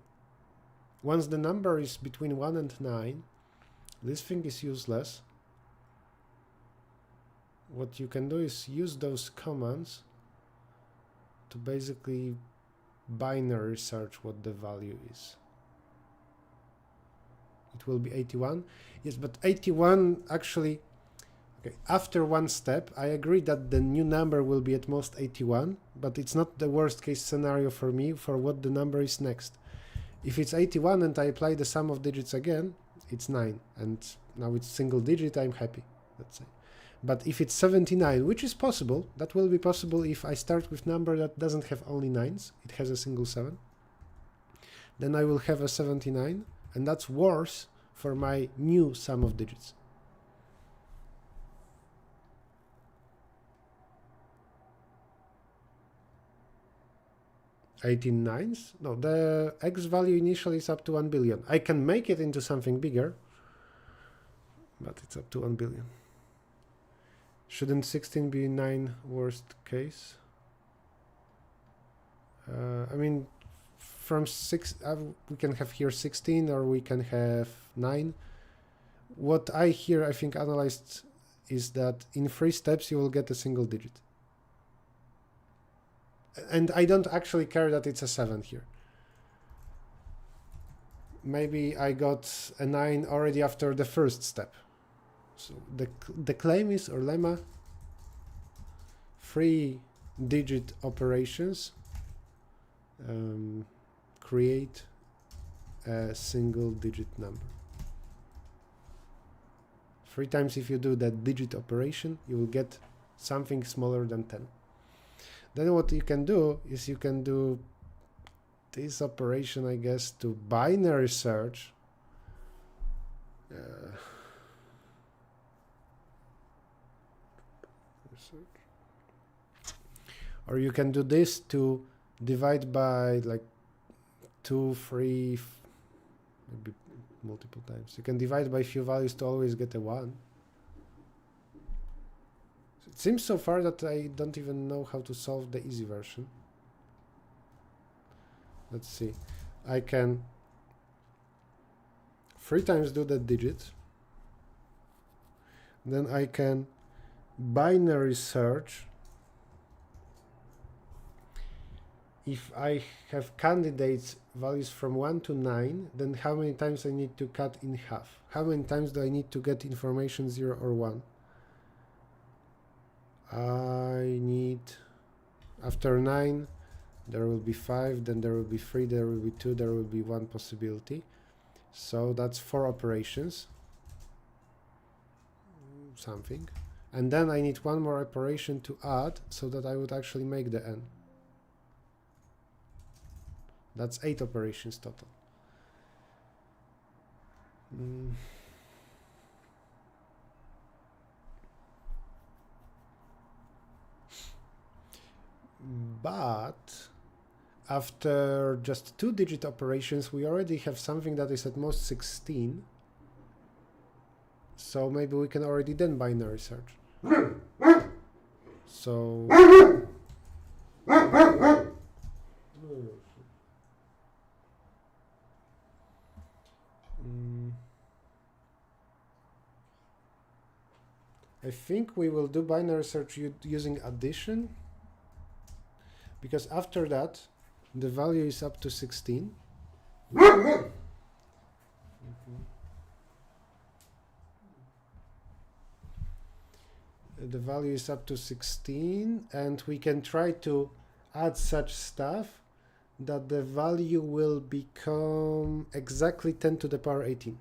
once the number is between 1 and 9, this thing is useless. What you can do is use those commands to basically binary search what the value is. It will be 81. Yes, but 81 actually, okay, after one step, I agree that the new number will be at most 81, but it's not the worst case scenario for me for what the number is next. If it's 81 and I apply the sum of digits again, it's 9, and now it's single digit, I'm happy, let's say. But if it's 79, which is possible, that will be possible if I start with number that doesn't have only 9s, it has a single 7, then I will have a 79, and that's worse for my new sum of digits. 18 nines? No, the x value initially is up to 1 billion. I can make it into something bigger, but it's up to 1 billion. Shouldn't 16 be 9 worst case? I mean, from 6, we can have here 16, or we can have 9. What I think analyzed is that in 3 steps you will get a single digit. And I don't actually care that it's a 7 here. Maybe I got a 9 already after the first step. So the claim is, or lemma, 3-digit operations create a single digit number. 3 times if you do that digit operation, you will get something smaller than 10. Then what you can do is you can do this operation, I guess, to binary search. Or you can do this to divide by like 2, 3, maybe multiple times. You can divide by a few values to always get a 1. It seems so far that I don't even know how to solve the easy version. Let's see. I can 3 times do that digit. Then I can binary search. If I have candidates values from 1 to 9, then how many times I need to cut in half? How many times do I need to get information 0 or 1? I need, after 9, there will be 5, then there will be 3, there will be 2, there will be 1 possibility. So that's 4 operations. Something. And then I need 1 more operation to add so that I would actually make the n. That's 8 operations total. But after just 2-digit operations, we already have something that is at most 16. So maybe we can already then binary search. So I think we will do binary search using addition, because after that the value is up to 16. The value is up to 16, and we can try to add such stuff that the value will become exactly 10 to the power 18.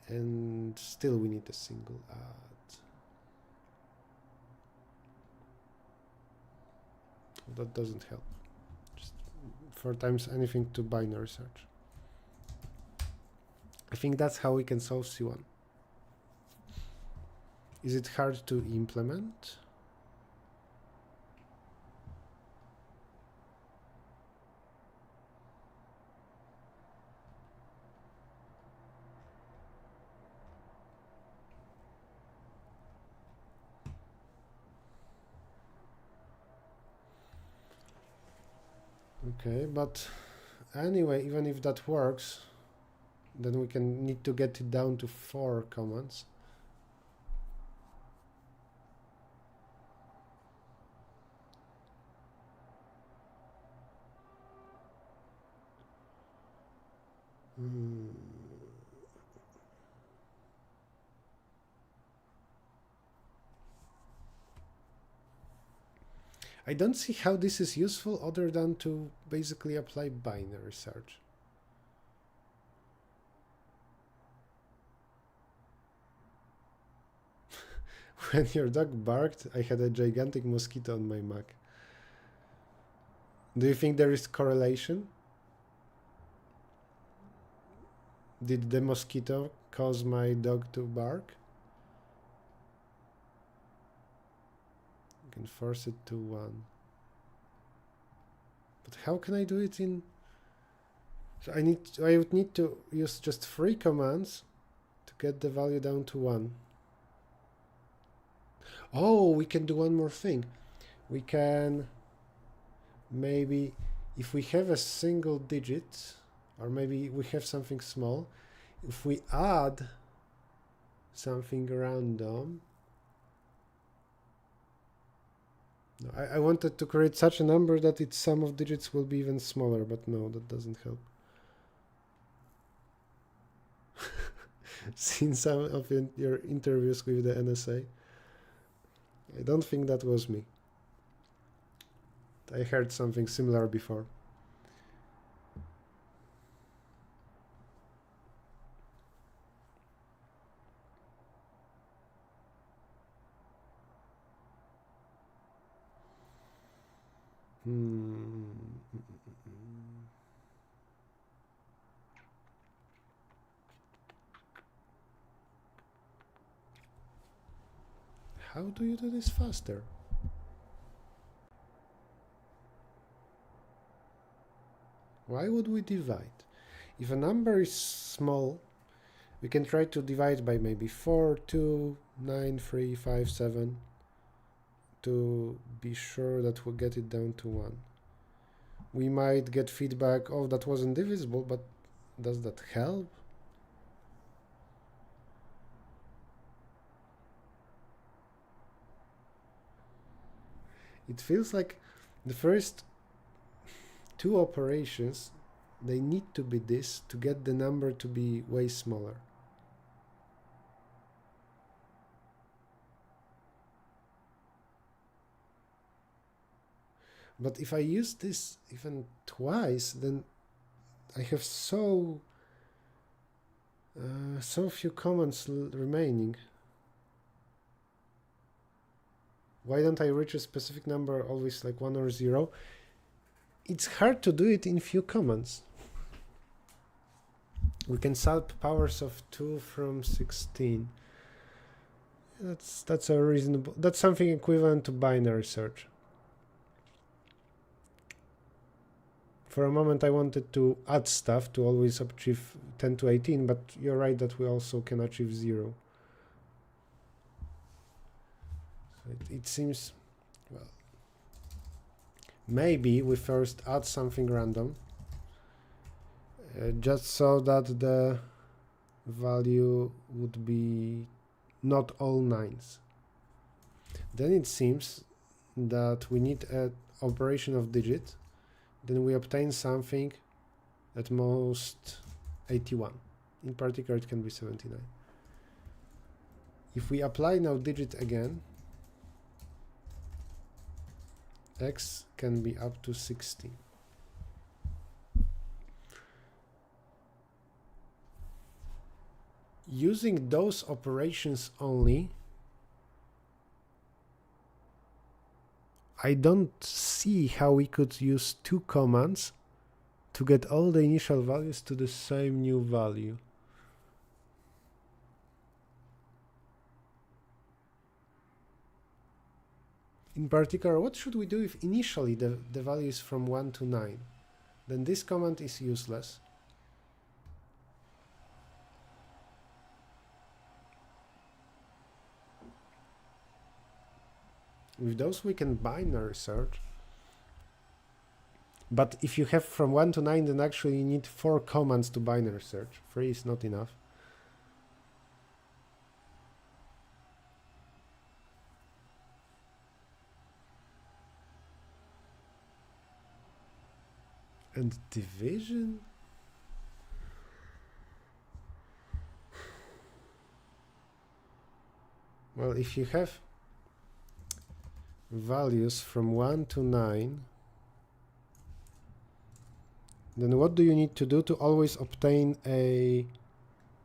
And still we need a single add. that doesn't help. Just 4 times anything to binary search. I think that's how we can solve C1. Is it hard to implement? Okay, but anyway, even if that works, then we can need to get it down to 4 commands. I don't see how this is useful other than to basically apply binary search. When your dog barked, I had a gigantic mosquito on my Mac. Do you think there is correlation? Did the mosquito cause my dog to bark? You can force it to 1. But how can I do it in... So I would need to use just 3 commands to get the value down to 1. Oh, we can do one more thing. We can maybe, if we have a single digit, or maybe we have something small, if we add something random. No, I wanted to create such a number that its sum of digits will be even smaller, but no, that doesn't help. Seen some of your interviews with the NSA. I don't think that was me. I heard something similar before. How do you do this faster? Why would we divide? If a number is small, we can try to divide by maybe 4, 2, 9, 3, 5, 7 to be sure that we'll get it down to 1. We might get feedback, oh, that wasn't divisible, but does that help? It feels like the first 2 operations, they need to be this to get the number to be way smaller. But if I use this even twice, then I have so few commands remaining. Why don't I reach a specific number always like 1 or 0? It's hard to do it in few commands. We can solve powers of 2 from 16. That's a reasonable. That's something equivalent to binary search. For a moment, I wanted to add stuff to always achieve 10 to 18, but you're right that we also can achieve 0. So it seems, well, maybe we first add something random, just so that the value would be not all 9s. Then it seems that we need an operation of digit. Then we obtain something at most 81. In particular, it can be 79. If we apply now digit again, x can be up to 16. Using those operations only, I don't see how we could use two commands to get all the initial values to the same new value. In particular, what should we do if initially the value is from 1 to 9? Then this command is useless. With those we can binary search. But if you have from 1 to 9, then actually you need 4 commands to binary search. 3 is not enough. And division? Well, if you have values from 1 to 9, then what do you need to do to always obtain a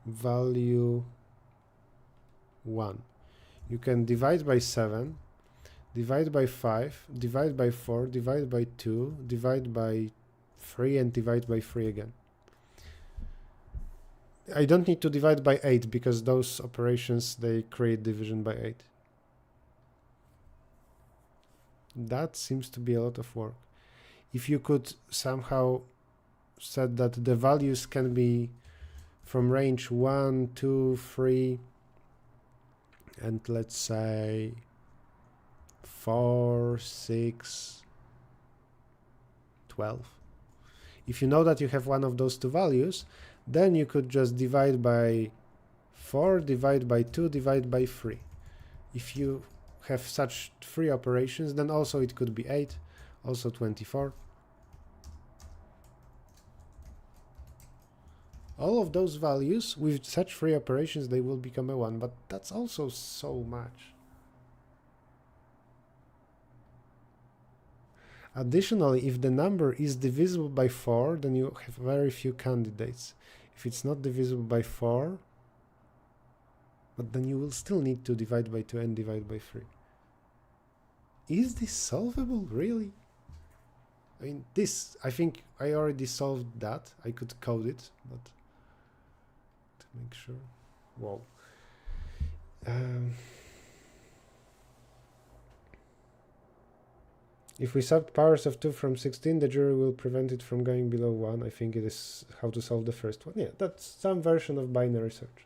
value 1? You can divide by 7, divide by 5, divide by 4, divide by 2, divide by 3, and divide by 3 again. I don't need to divide by 8 because those operations, they create division by 8. That seems to be a lot of work. If you could somehow set that the values can be from range 1, 2, 3, and let's say 4, 6, 12. If you know that you have one of those two values, then you could just divide by 4, divide by 2, divide by 3. If you have such 3 operations, then also it could be 8, also 24. All of those values, with such 3 operations, they will become a 1, but that's also so much. Additionally, if the number is divisible by 4, then you have very few candidates. If it's not divisible by 4, but then you will still need to divide by 2 and divide by 3. Is this solvable, really? I mean, this, I think I already solved that. I could code it, but to make sure. Wow. If we sub powers of 2 from 16, the jury will prevent it from going below 1. I think it is how to solve the first one. Yeah, that's some version of binary search.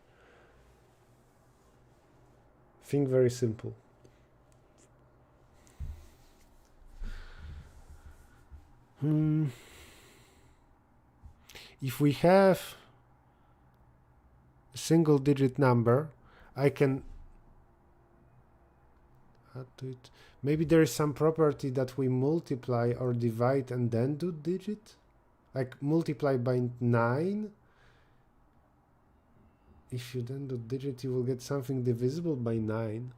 Think very simple. If we have a single digit number, I can add to it. Maybe there is some property that we multiply or divide and then do digit, like multiply by 9. If you then do digit, you will get something divisible by 9.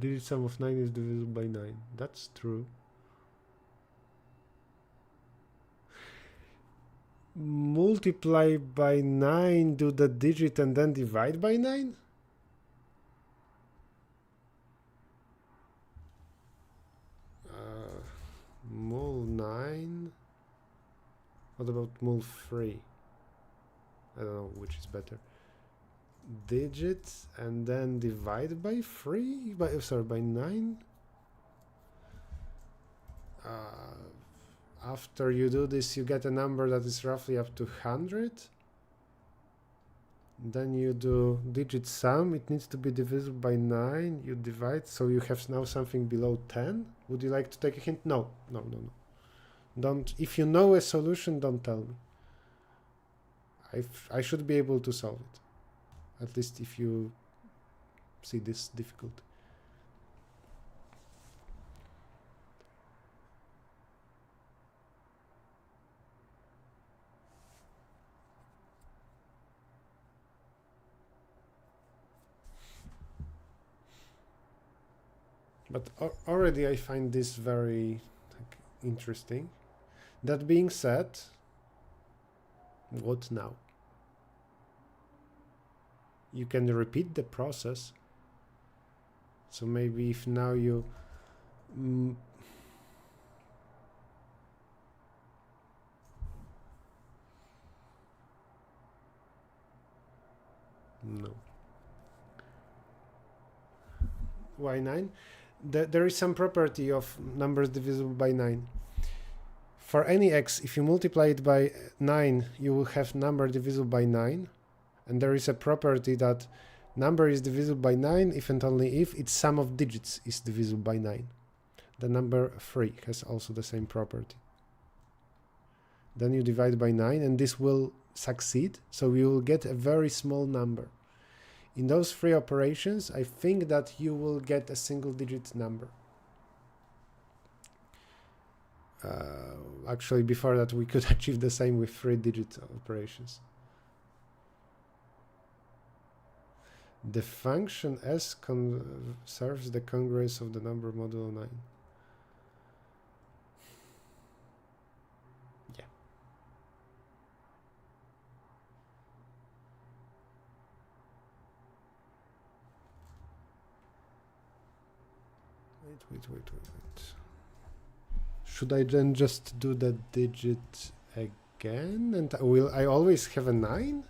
Digit sum of 9 is divisible by 9. That's true. Multiply by 9, do the digit and then divide by 9? Mul 9? What about mul 3? I don't know which is better. Digit and then divide by 3? By 9? After you do this, you get a number that is roughly up to 100. Then you do digit sum. It needs to be divisible by 9. You divide, so you have now something below 10. Would you like to take a hint? No. Don't. If you know a solution, don't tell me. I should be able to solve it. At least if you see this difficulty. But already I find this very interesting. That being said, what now? you can repeat the process. So maybe if now you no. Why 9? There is some property of numbers divisible by 9. For any x, if you multiply it by 9, you will have number divisible by 9. And there is a property that number is divisible by 9 if and only if its sum of digits is divisible by 9. The number 3 has also the same property. Then you divide by 9 and this will succeed, so you will get a very small number. In those 3 operations, I think that you will get a single digit number. Actually, before that, we could achieve the same with 3-digit operations. The function s serves the congruence of the number modulo 9. Yeah. Wait. Should I then just do the digit again? And will I always have a 9?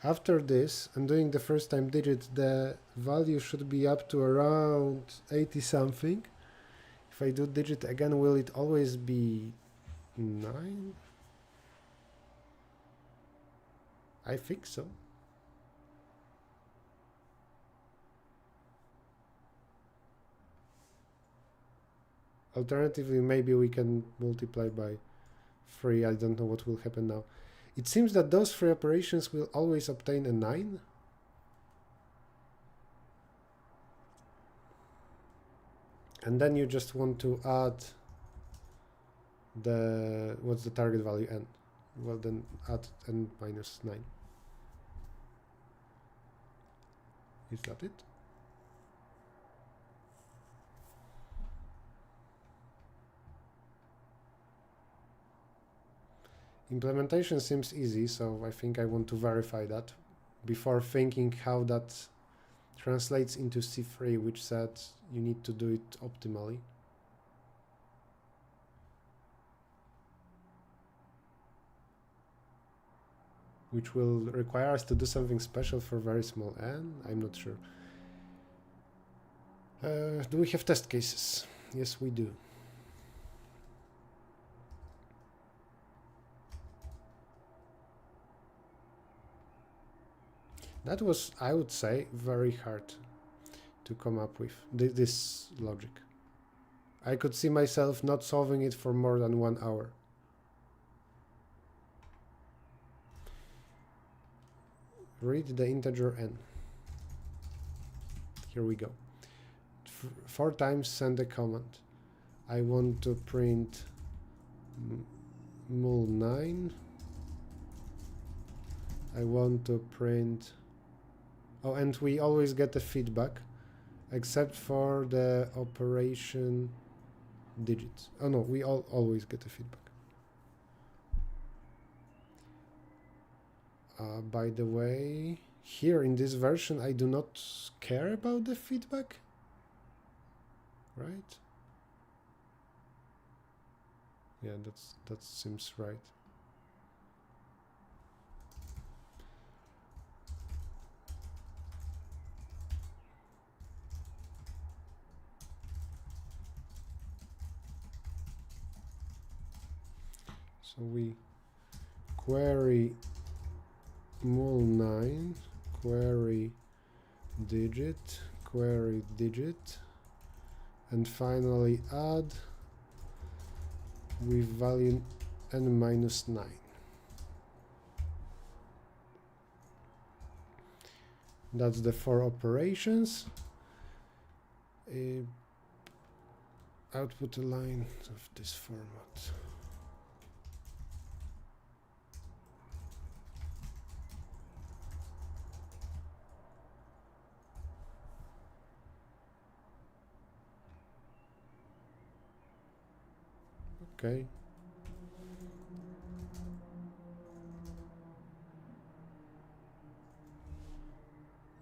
After this, I'm doing the first time digit, the value should be up to around 80 something. If I do digit again, will it always be 9? I think so. Alternatively, maybe we can multiply by 3. I don't know what will happen now. It seems that those 3 operations will always obtain a 9. And then you just want to add the, what's the target value, n? Well, then add n minus 9. Is that it? Implementation seems easy, so I think I want to verify that before thinking how that translates into C3, which said you need to do it optimally. Which will require us to do something special for very small n? I'm not sure. Do we have test cases? Yes, we do. That was, I would say, very hard to come up with, this logic. I could see myself not solving it for more than 1 hour. Read the integer n. Here we go. 4 times send a command. I want to print mul9. I want to print... Oh, and we always get a feedback, except for the operation digits. Oh no, we always get a feedback. By the way, here in this version, I do not care about the feedback, right? Yeah, that seems right. So we query mul9, query digit, and finally add with value n minus 9. That's the 4 operations. Output a line of this format. Okay.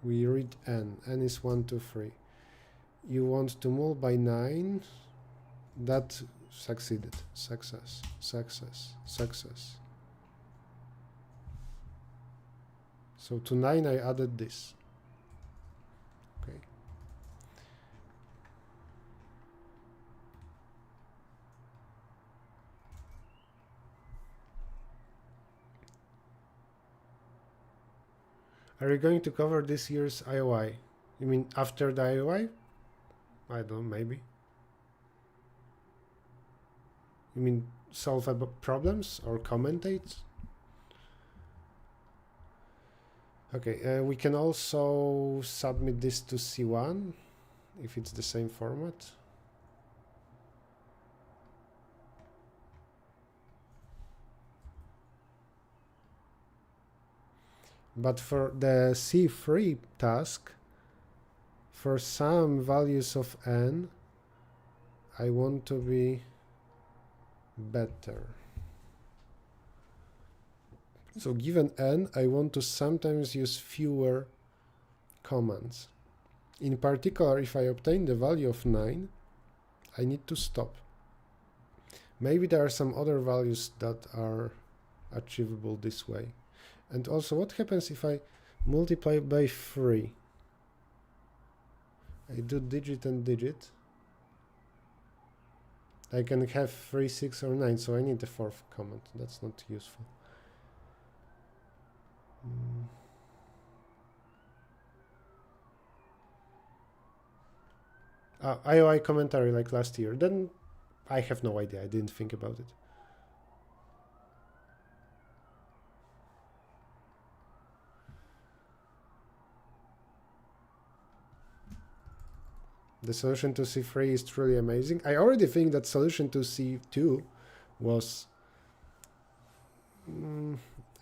We read n. N is 1, 2, 3. You want to mul by 9. That succeeded. Success. Success. Success. So to 9 I added this. Okay. Are you going to cover this year's IOI? You mean after the IOI? I don't know, maybe. You mean solve problems or commentate? Okay, we can also submit this to C1 if it's the same format. But for the C3 task, for some values of n, I want to be better. So given n, I want to sometimes use fewer commands. In particular, if I obtain the value of 9, I need to stop. Maybe there are some other values that are achievable this way. And also, what happens if I multiply by 3? I do digit and digit. I can have 3, 6, or 9, so I need the 4th command. That's not useful. IOI commentary like last year. Then I have no idea. I didn't think about it. The solution to C3 is truly amazing. I already think that solution to C2 was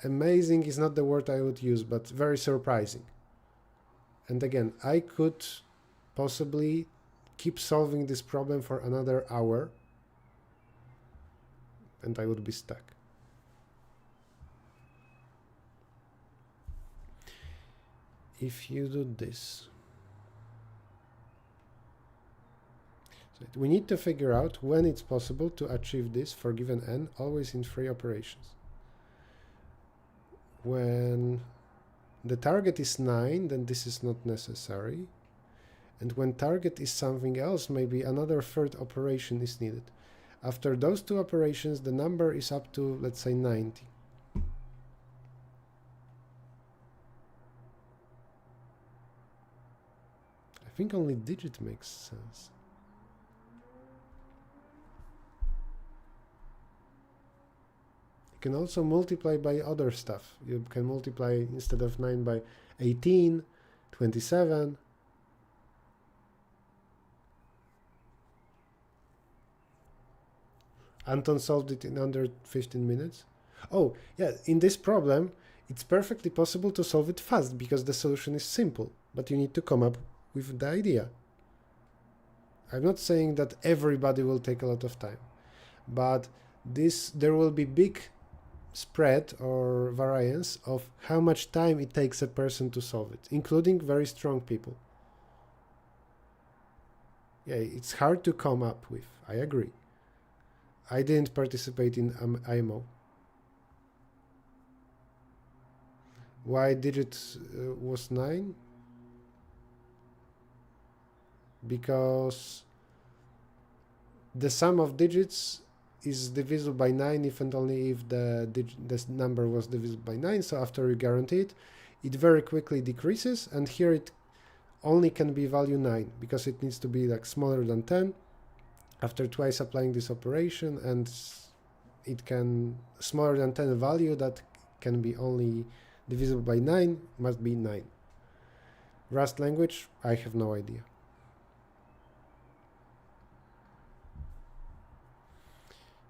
amazing is not the word I would use, but very surprising. And again, I could possibly keep solving this problem for another hour and I would be stuck. If you do this, so we need to figure out when it's possible to achieve this for given n, always in 3 operations. When the target is 9, then this is not necessary. And when target is something else, maybe another 3rd operation is needed. After those 2 operations, the number is up to, let's say, 90. I think only digit makes sense. You can also multiply by other stuff. You can multiply instead of 9 by 18, 27. Anton solved it in under 15 minutes. Oh, yeah, in this problem, it's perfectly possible to solve it fast because the solution is simple, but you need to come up with the idea. I'm not saying that everybody will take a lot of time, but there will be big spread or variance of how much time it takes a person to solve it, including very strong people. Yeah, it's hard to come up with, I agree. I didn't participate in IMO. Why digit was 9? Because the sum of digits is divisible by 9 if and only if this number was divisible by 9. So after you guarantee it, it very quickly decreases, and here it only can be value 9 because it needs to be like smaller than 10 after twice applying this operation, and it can smaller than 10 value that can be only divisible by 9 must be 9. Rust language, I have no idea.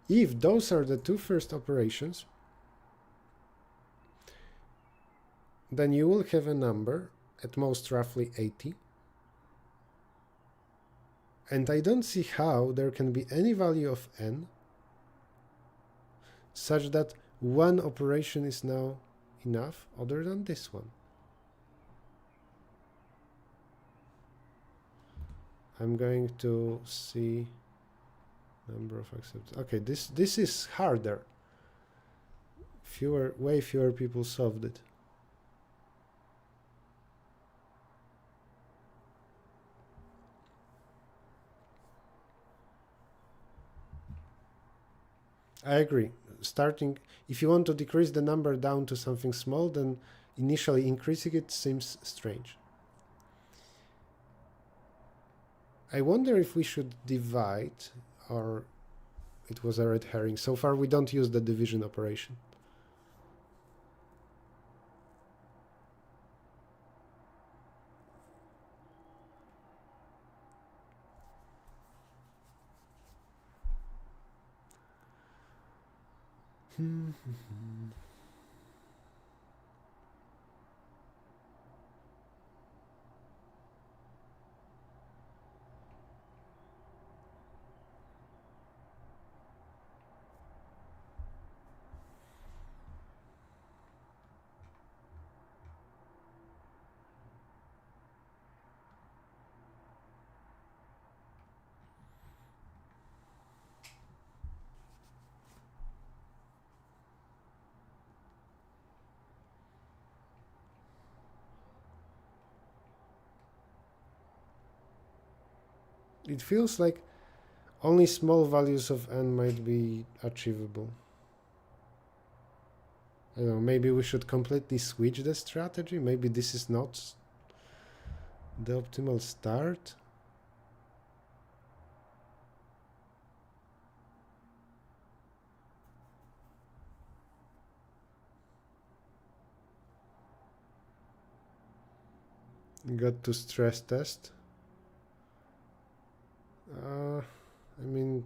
If those are the 2 first operations, then you will have a number at most roughly 80. And I don't see how there can be any value of n such that one operation is now enough other than this one. I'm going to see number of accepted. Okay, this is harder. Way fewer people solved it. I agree. Starting, if you want to decrease the number down to something small, then initially increasing it seems strange. I wonder if we should divide, or it was a red herring. So far we don't use the division operation. It feels like only small values of n might be achievable. I don't know, maybe we should completely switch the strategy. Maybe this is not the optimal start. Got to stress test. I mean,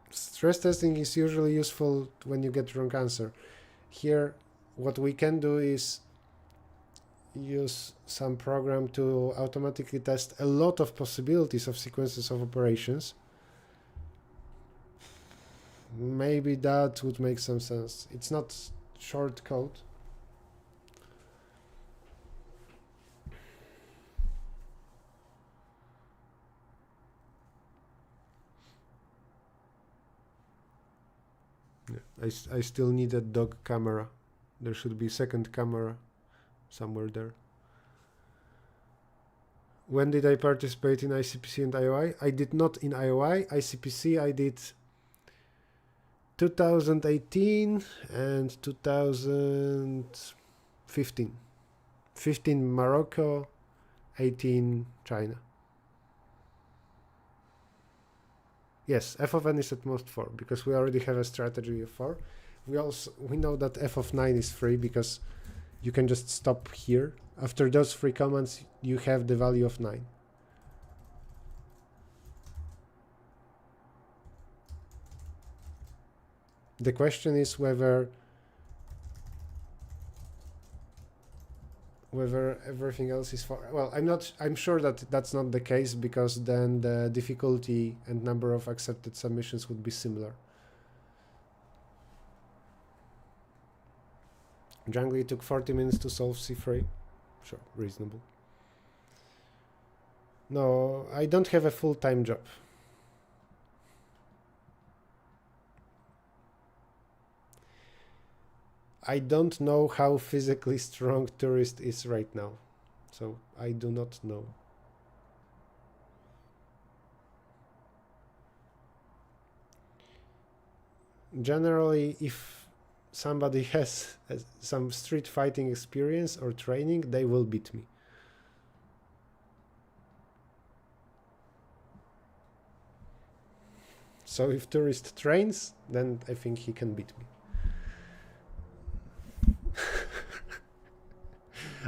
stress testing is usually useful when you get wrong answer. Here, what we can do is use some program to automatically test a lot of possibilities of sequences of operations. Maybe that would make some sense. It's not short code. I still need a dog camera. There should be second camera somewhere there. When did I participate in ICPC and IOI? I did not in IOI. ICPC I did 2018 and 2015. 15 Morocco, 18 China. Yes, f of n is at most 4 because we already have a strategy of 4. We know that f of 9 is free because you can just stop here. After those 3 commands, you have the value of 9. The question is whether everything else is 4. Well, I'm sure that that's not the case, because then the difficulty and number of accepted submissions would be similar. Jungle took 40 minutes to solve C3. Sure, reasonable. No, I don't have a full-time job. I don't know how physically strong Tourist is right now, so I do not know. Generally, if somebody has some street fighting experience or training, they will beat me. So if Tourist trains, then I think he can beat me.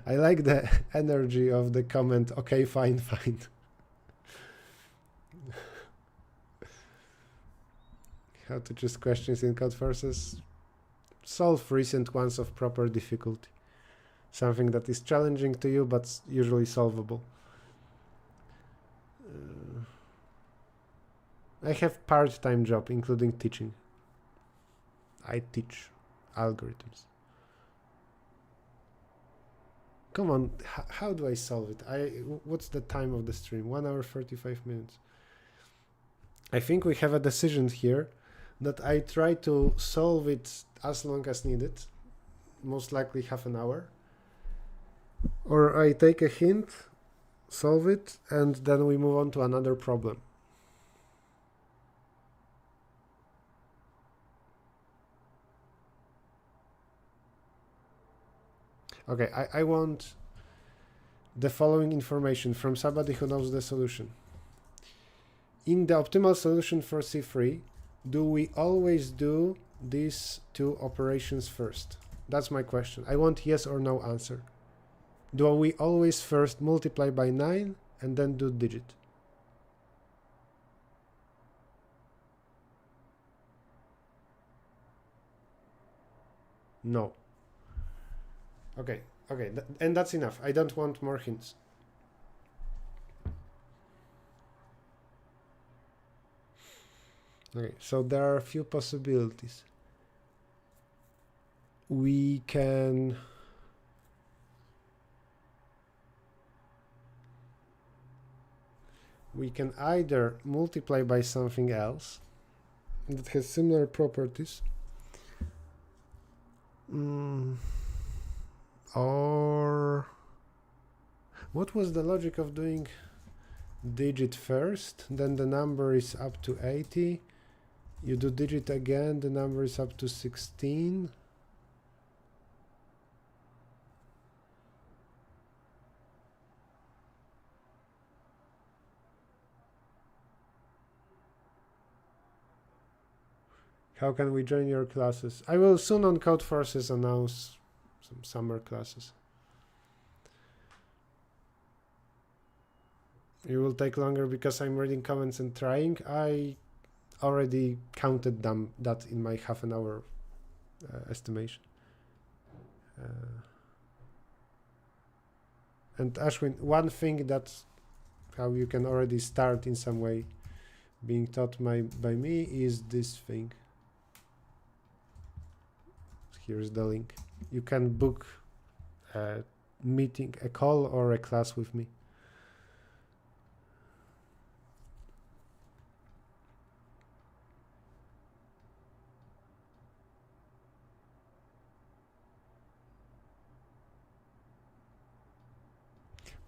I like the energy of the comment, okay, fine, fine. How to choose questions in Codeforces? Solve recent ones of proper difficulty. Something that is challenging to you, but usually solvable. I have part-time job, including teaching. I teach algorithms. Come on, how do I solve it? What's the time of the stream? 1 hour 45 minutes. I think we have a decision here that I try to solve it as long as needed, most likely half an hour. Or I take a hint, solve it, and then we move on to another problem. Okay, I want the following information from somebody who knows the solution. In the optimal solution for C3, do we always do these two operations first? That's my question. I want yes or no answer. Do we always first multiply by 9 and then do digit? No. Okay, and that's enough. I don't want more hints. Okay, so there are a few possibilities. We can either multiply by something else that has similar properties, or what was the logic of doing digit first, then the number is up to 80, you do digit again, the number is up to 16. How can we join your classes? I will soon on Codeforces announce some summer classes. It will take longer because I'm reading comments and trying. I already counted that in my half an hour estimation. And Ashwin, one thing that's how you can already start in some way being taught by me is this thing. Here's the link. You can book a meeting, a call or a class with me.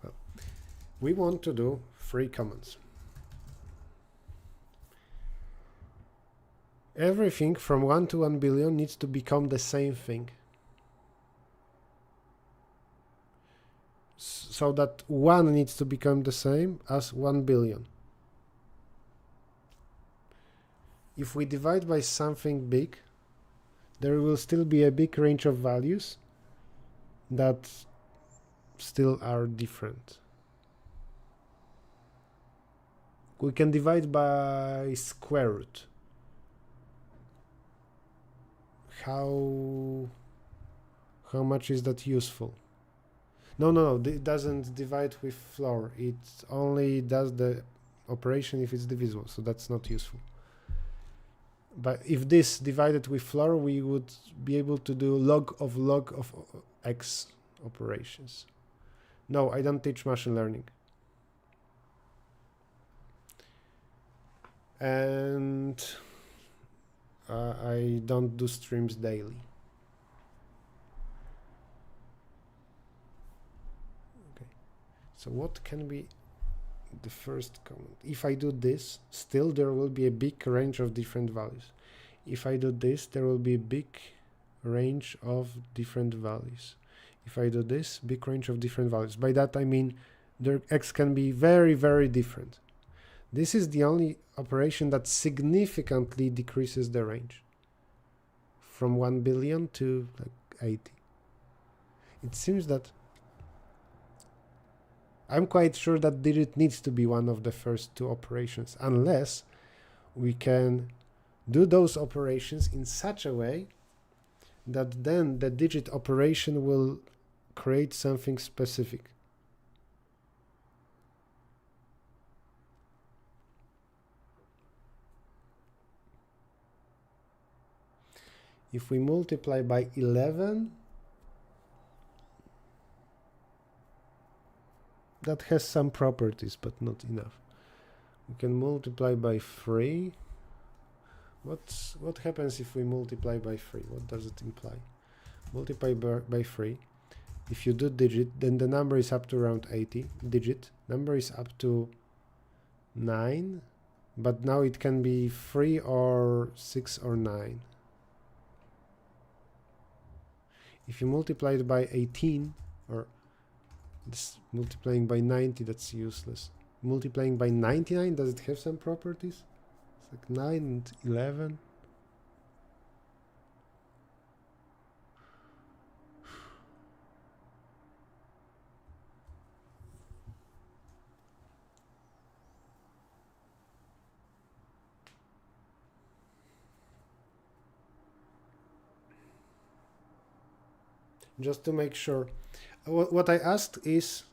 Well, we want to do 3 commands. Everything from 1 to 1 billion needs to become the same thing. So that 1 needs to become the same as 1 billion. If we divide by something big, there will still be a big range of values that still are different. We can divide by square root. How much is that useful? No, it doesn't divide with floor. It only does the operation if it's divisible, so that's not useful. But if this divided with floor, we would be able to do log of x operations. No, I don't teach machine learning. And I don't do streams daily. Okay, so what can be the first comment? If I do this, still there will be a big range of different values. If I do this, there will be a big range of different values. If I do this, big range of different values. By that I mean their x can be very, very different. This is the only operation that significantly decreases the range from 1 billion to like 80. It seems that I'm quite sure that digit needs to be one of the first 2 operations, unless we can do those operations in such a way that then the digit operation will create something specific. If we multiply by 11, that has some properties, but not enough. We can multiply by 3. What happens if we multiply by 3? What does it imply? Multiply by 3. If you do digit, then the number is up to around 80. Digit. Number is up to 9. But now it can be 3 or 6 or 9. If you multiply it by 18, or this multiplying by 90, that's useless. Multiplying by 99, does it have some properties? It's like 9 and 11. Just to make sure, what I asked is,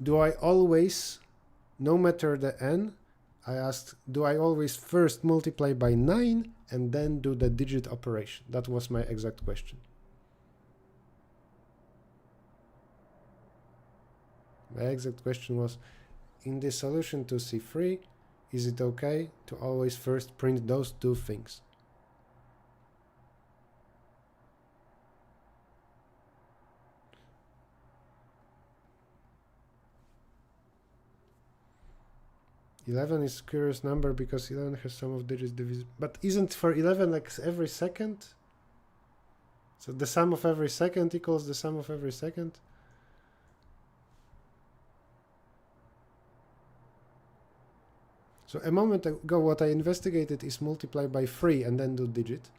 do I always, no matter the n, I asked, do I always first multiply by 9 and then do the digit operation? That was my exact question. My exact question was, in the solution to C3, is it okay to always first print those two things? (11) is a curious number because 11 has sum of digits divisible. But isn't for 11 like every second? So the sum of every second equals the sum of every second? So a moment ago what I investigated is multiply by 3 and then do digit.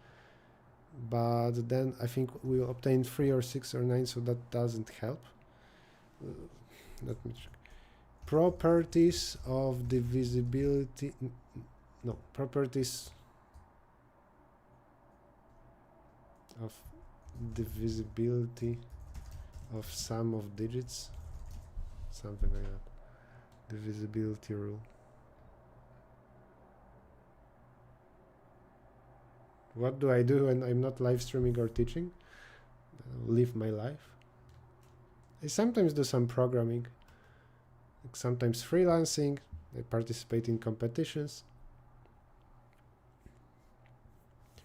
But then I think we'll obtain 3 or 6 or 9, so that doesn't help. Let me check. Properties of divisibility, no, properties of divisibility of sum of digits, something like that, divisibility rule. What do I do when I'm not live streaming or teaching? I'll live my life. I sometimes do some programming. Sometimes freelancing, I participate in competitions.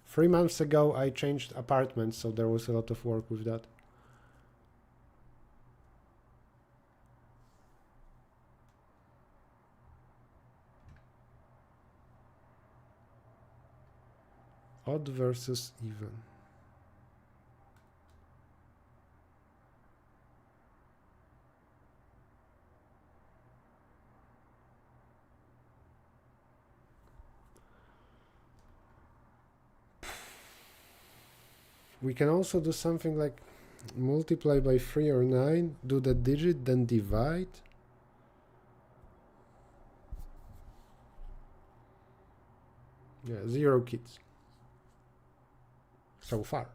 3 months ago I changed apartments, so there was a lot of work with that. Odd versus even. We can also do something like multiply by 3 or 9, do the digit, then divide. Yeah, 0 kids. So far.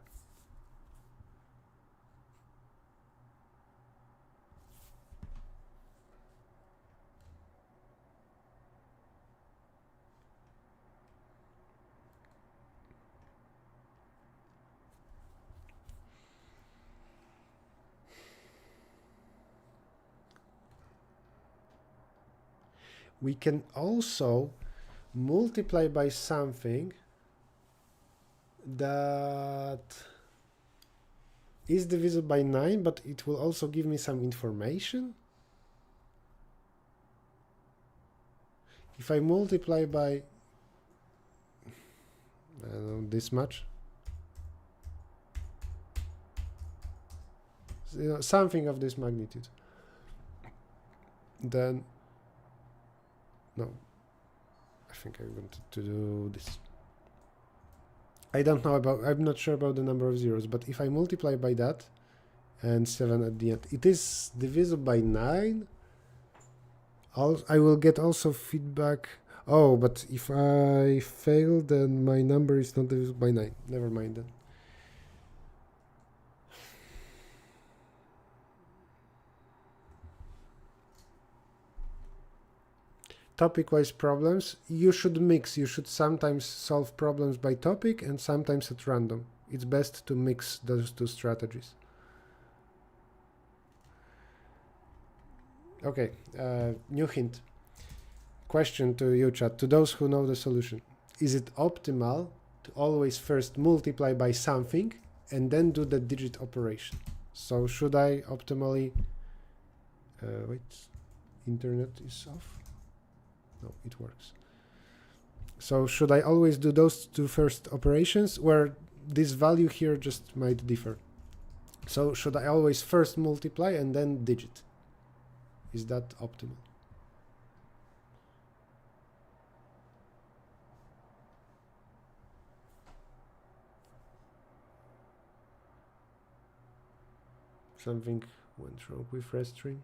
We can also multiply by something that is divisible by 9, but it will also give me some information. If I multiply by, I don't know, this much, you know, something of this magnitude, then no, I think I wanted to do this. I don't know about, I'm not sure about the number of zeros, but if I multiply by that and 7 at the end, it is divisible by 9. I will get also feedback. Oh, but if I fail, then my number is not divisible by 9. Never mind then. Topic-wise problems, you should mix. You should sometimes solve problems by topic and sometimes at random. it's best to mix those two strategies. Okay, new hint. Question to you, chat, to those who know the solution. Is it optimal to always first multiply by something and then do the digit operation? So should I optimally... wait, internet is off? No, it works. So should I always do those two first operations, where this value here just might differ? So should I always first multiply and then digit? Is that optimal? Something went wrong with restream.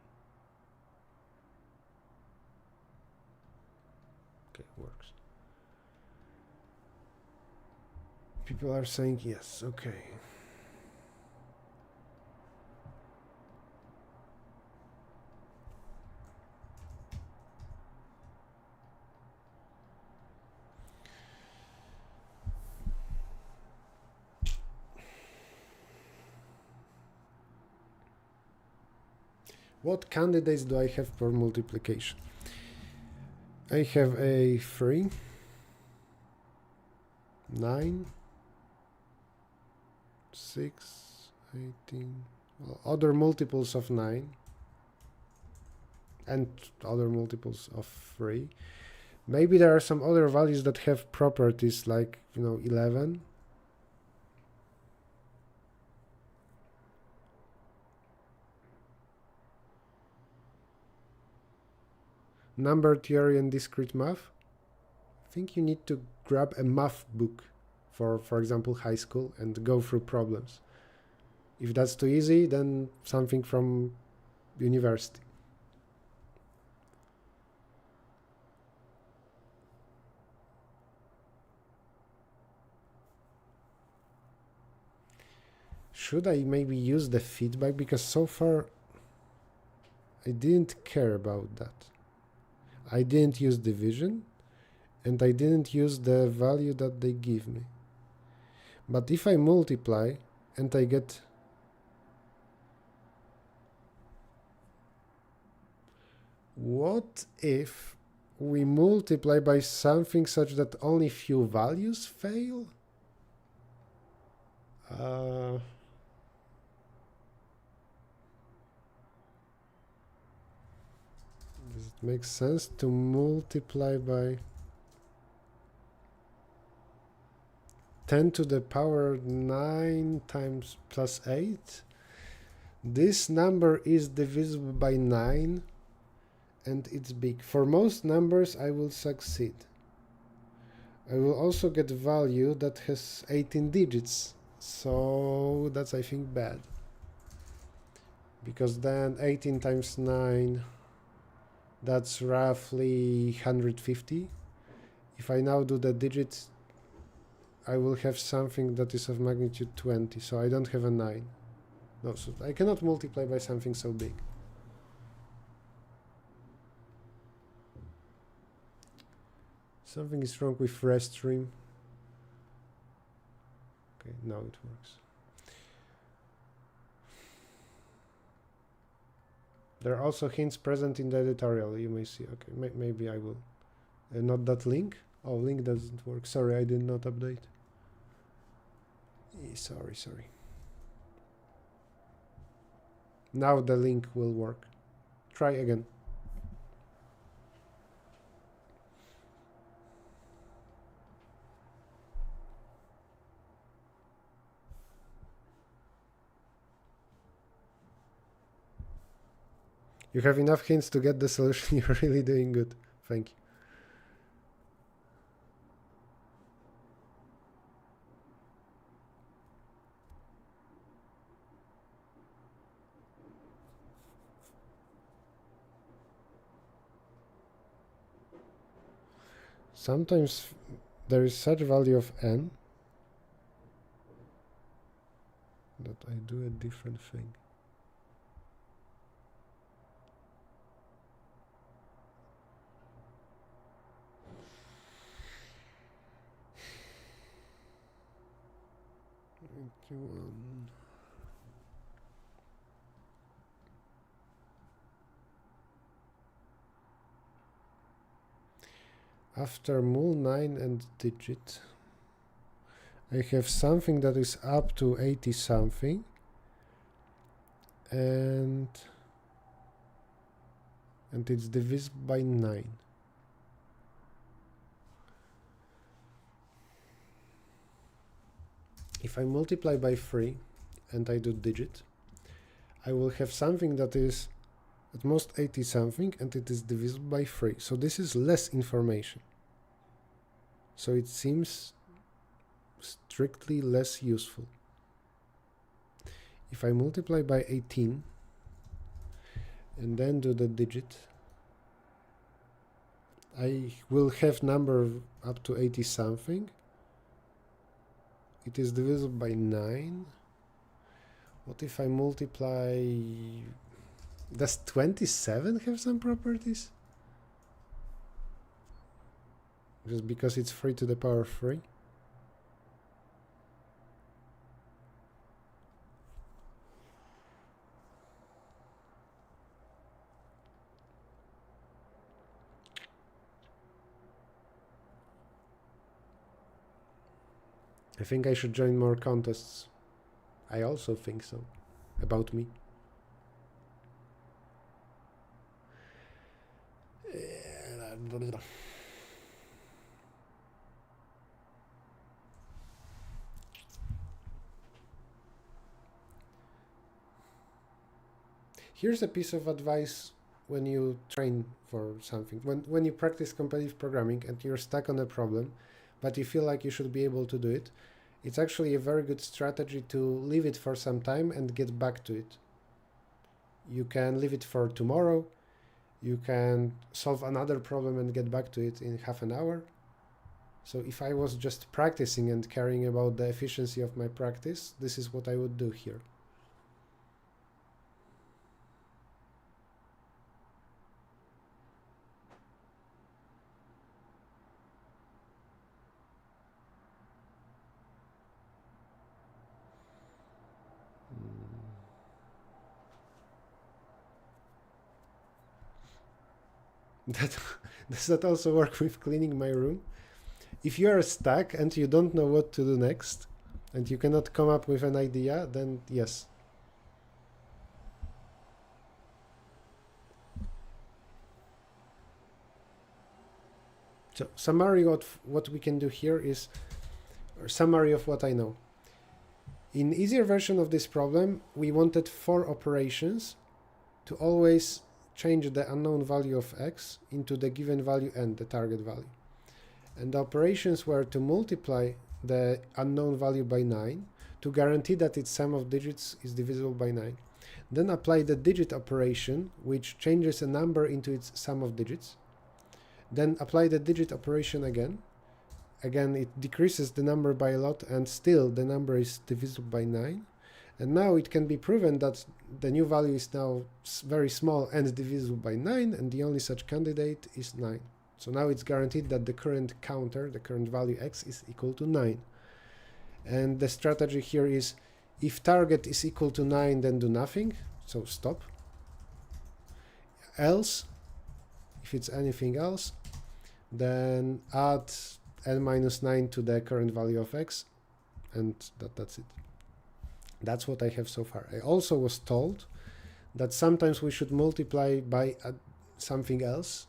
Okay, works. People are saying yes, okay. What candidates do I have for multiplication? I have a 3, 9, 6, 18, well, other multiples of 9, and other multiples of 3. Maybe there are some other values that have properties like, 11. Number theory and discrete math. I think you need to grab a math book for example, high school, and go through problems. If that's too easy, then something from university. Should I maybe use the feedback? Because so far I didn't care about that. I didn't use division, and I didn't use the value that they give me. But if I multiply and I get... What if we multiply by something such that only few values fail? Does it make sense to multiply by 10 to the power 9 times plus 8? This number is divisible by 9, and it's big. For most numbers, I will succeed. I will also get value that has 18 digits, so that's, I think, bad. Because then 18 times 9, that's roughly 150. If I now do the digits, I will have something that is of magnitude 20, so I don't have a 9. No, so I cannot multiply by something so big. Something is wrong with restream. Okay, now it works. There are also hints present in the editorial, you may see. Okay, maybe I will. Not that link. Oh, link doesn't work. Sorry, I did not update. Sorry. Now the link will work. Try again. You have enough hints to get the solution. You're really doing good. Thank you. Sometimes there is such value of n that I do a different thing. 21. After mul 9 and digit, I have something that is up to 80 something, and it's divisible by 9. If I multiply by 3 and I do digit, I will have something that is at most 80 something and it is divisible by 3. So this is less information. So it seems strictly less useful. If I multiply by 18 and then do the digit, I will have number up to 80 something. It is divisible by 9. What if I multiply? Does 27 have some properties? Just because it's 3 to the power 3? I think I should join more contests. I also think so. About me. Here's a piece of advice when you train for something. When you practice competitive programming and you're stuck on a problem, but you feel like you should be able to do it, it's actually a very good strategy to leave it for some time and get back to it. You can leave it for tomorrow. You can solve another problem and get back to it in half an hour. So if I was just practicing and caring about the efficiency of my practice, this is what I would do here. Does that also work with cleaning my room? If you are stuck and you don't know what to do next, and you cannot come up with an idea, then yes. So summary of what we can do here is, or summary of what I know. In easier version of this problem, we wanted 4 operations to always change the unknown value of x into the given value n, the target value. And the operations were to multiply the unknown value by 9 to guarantee that its sum of digits is divisible by 9. Then apply the digit operation, which changes a number into its sum of digits. Then apply the digit operation again. Again, it decreases the number by a lot, and still the number is divisible by 9. And now it can be proven that the new value is now very small and divisible by 9, and the only such candidate is 9. So now it's guaranteed that the current counter, the current value x, is equal to 9. And the strategy here is, if target is equal to 9, then do nothing, so stop. Else, if it's anything else, then add n minus 9 to the current value of x, and that's it. That's what I have so far. I also was told that sometimes we should multiply by something else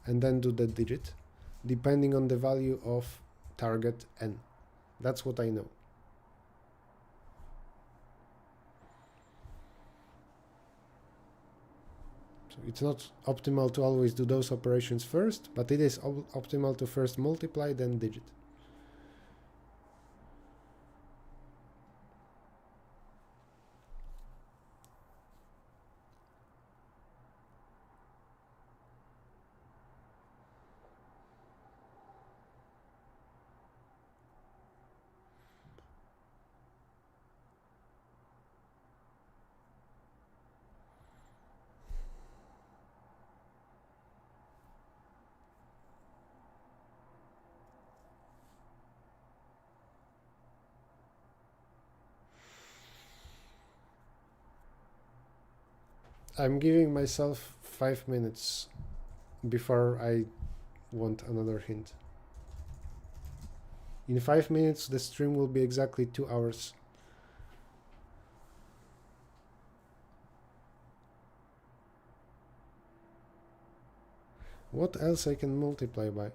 and then do the digit, depending on the value of target n. That's what I know. So it's not optimal to always do those operations first, but it is optimal to first multiply, then digit. I'm giving myself 5 minutes before I want another hint. In 5 minutes, the stream will be exactly 2 hours. What else I can multiply by?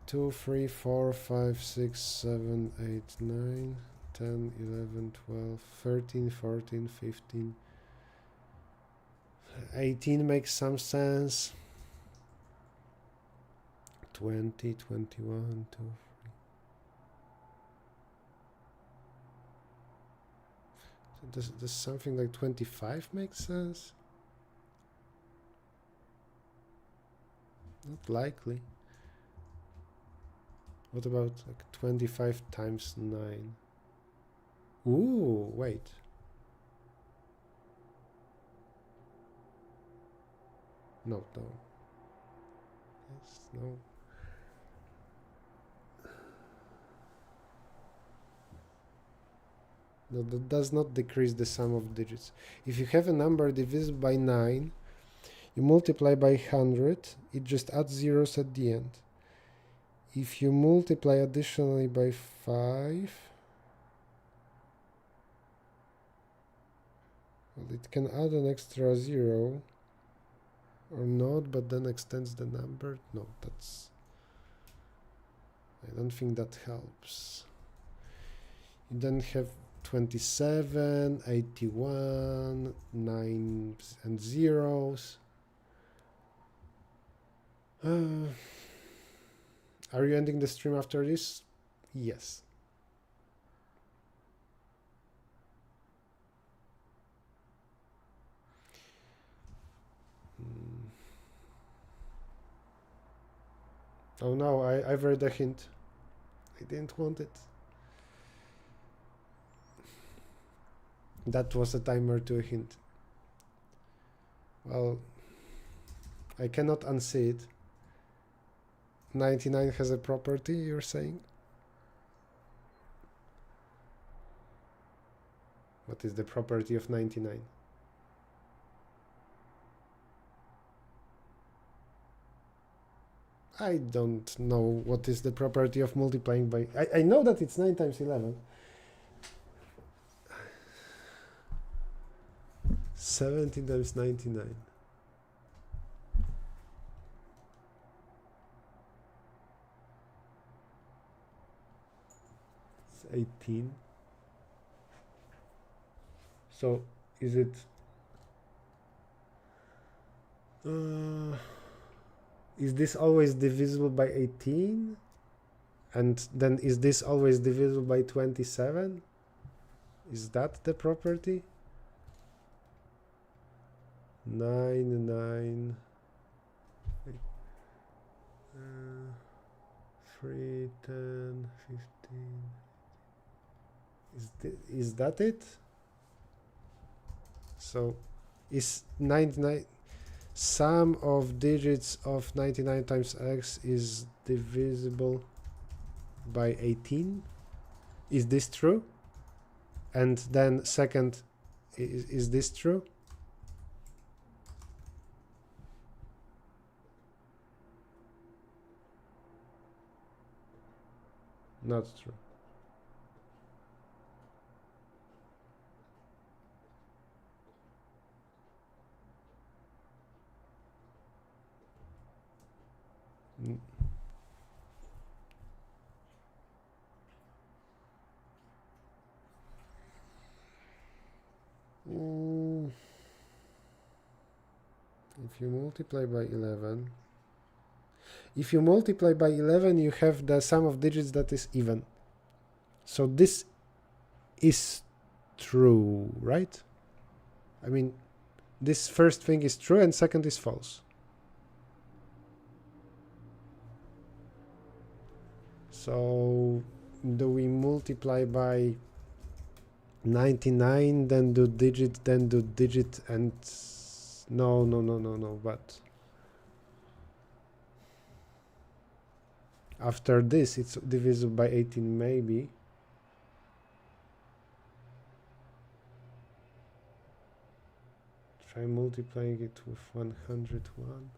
2, 3, 4, 5, 6, 7, 8, 9, 10, 11, 12, 13, 14, 15. 18 makes some sense. 20, 21, 2, 3. So does something like 25 make sense? Not likely. What about like 25 times 9? Ooh, wait. No. Yes, no. No, that does not decrease the sum of digits. If you have a number divisible by 9, you multiply by 100, it just adds zeros at the end. If you multiply additionally by 5, well, it can add an extra 0 or not, but then extends the number. No, I don't think that helps. You then have 27, 81, 9 and zeros. Are you ending the stream after this? Yes. Oh no, I've read a hint. I didn't want it. That was a timer to a hint. Well, I cannot unsee it. 99 has a property, you're saying? What is the property of 99? I don't know what is the property of multiplying by... I know that it's 9 times 11. 17 times 99. It's 18. So is it... is this always divisible by 18? And then is this always divisible by 27? Is that the property? 9, 9, 3, 10, 15. Is that it? So is 99... sum of digits of 99 times x is divisible by 18? Is this true? And then second, is this true? Not true. If you multiply by 11, you have the sum of digits that is even. So this is true, right? I mean, this first thing is true and second is false. So do we multiply by 99, then do digit, and no, but after this it's divisible by 18 maybe. If I'm multiplying it with 101.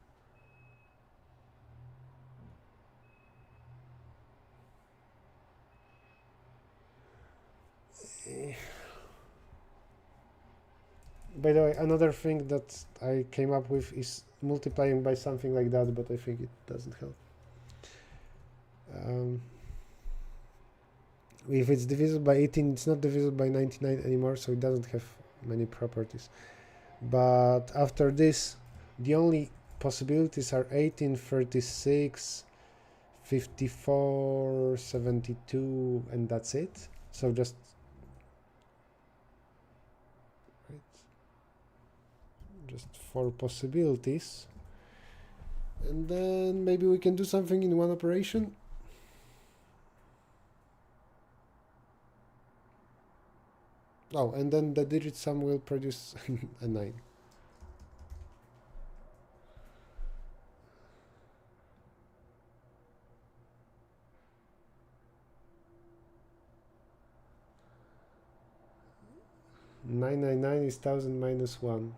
By the way, another thing that I came up with is multiplying by something like that, but I think it doesn't help. If it's divisible by 18, it's not divisible by 99 anymore, so it doesn't have many properties. But after this, the only possibilities are 18, 36, 54, 72, and that's it. So just just 4 possibilities, and then maybe we can do something in one operation. Oh, and then the digit sum will produce a 9. Nine nine nine is 1000 minus 1.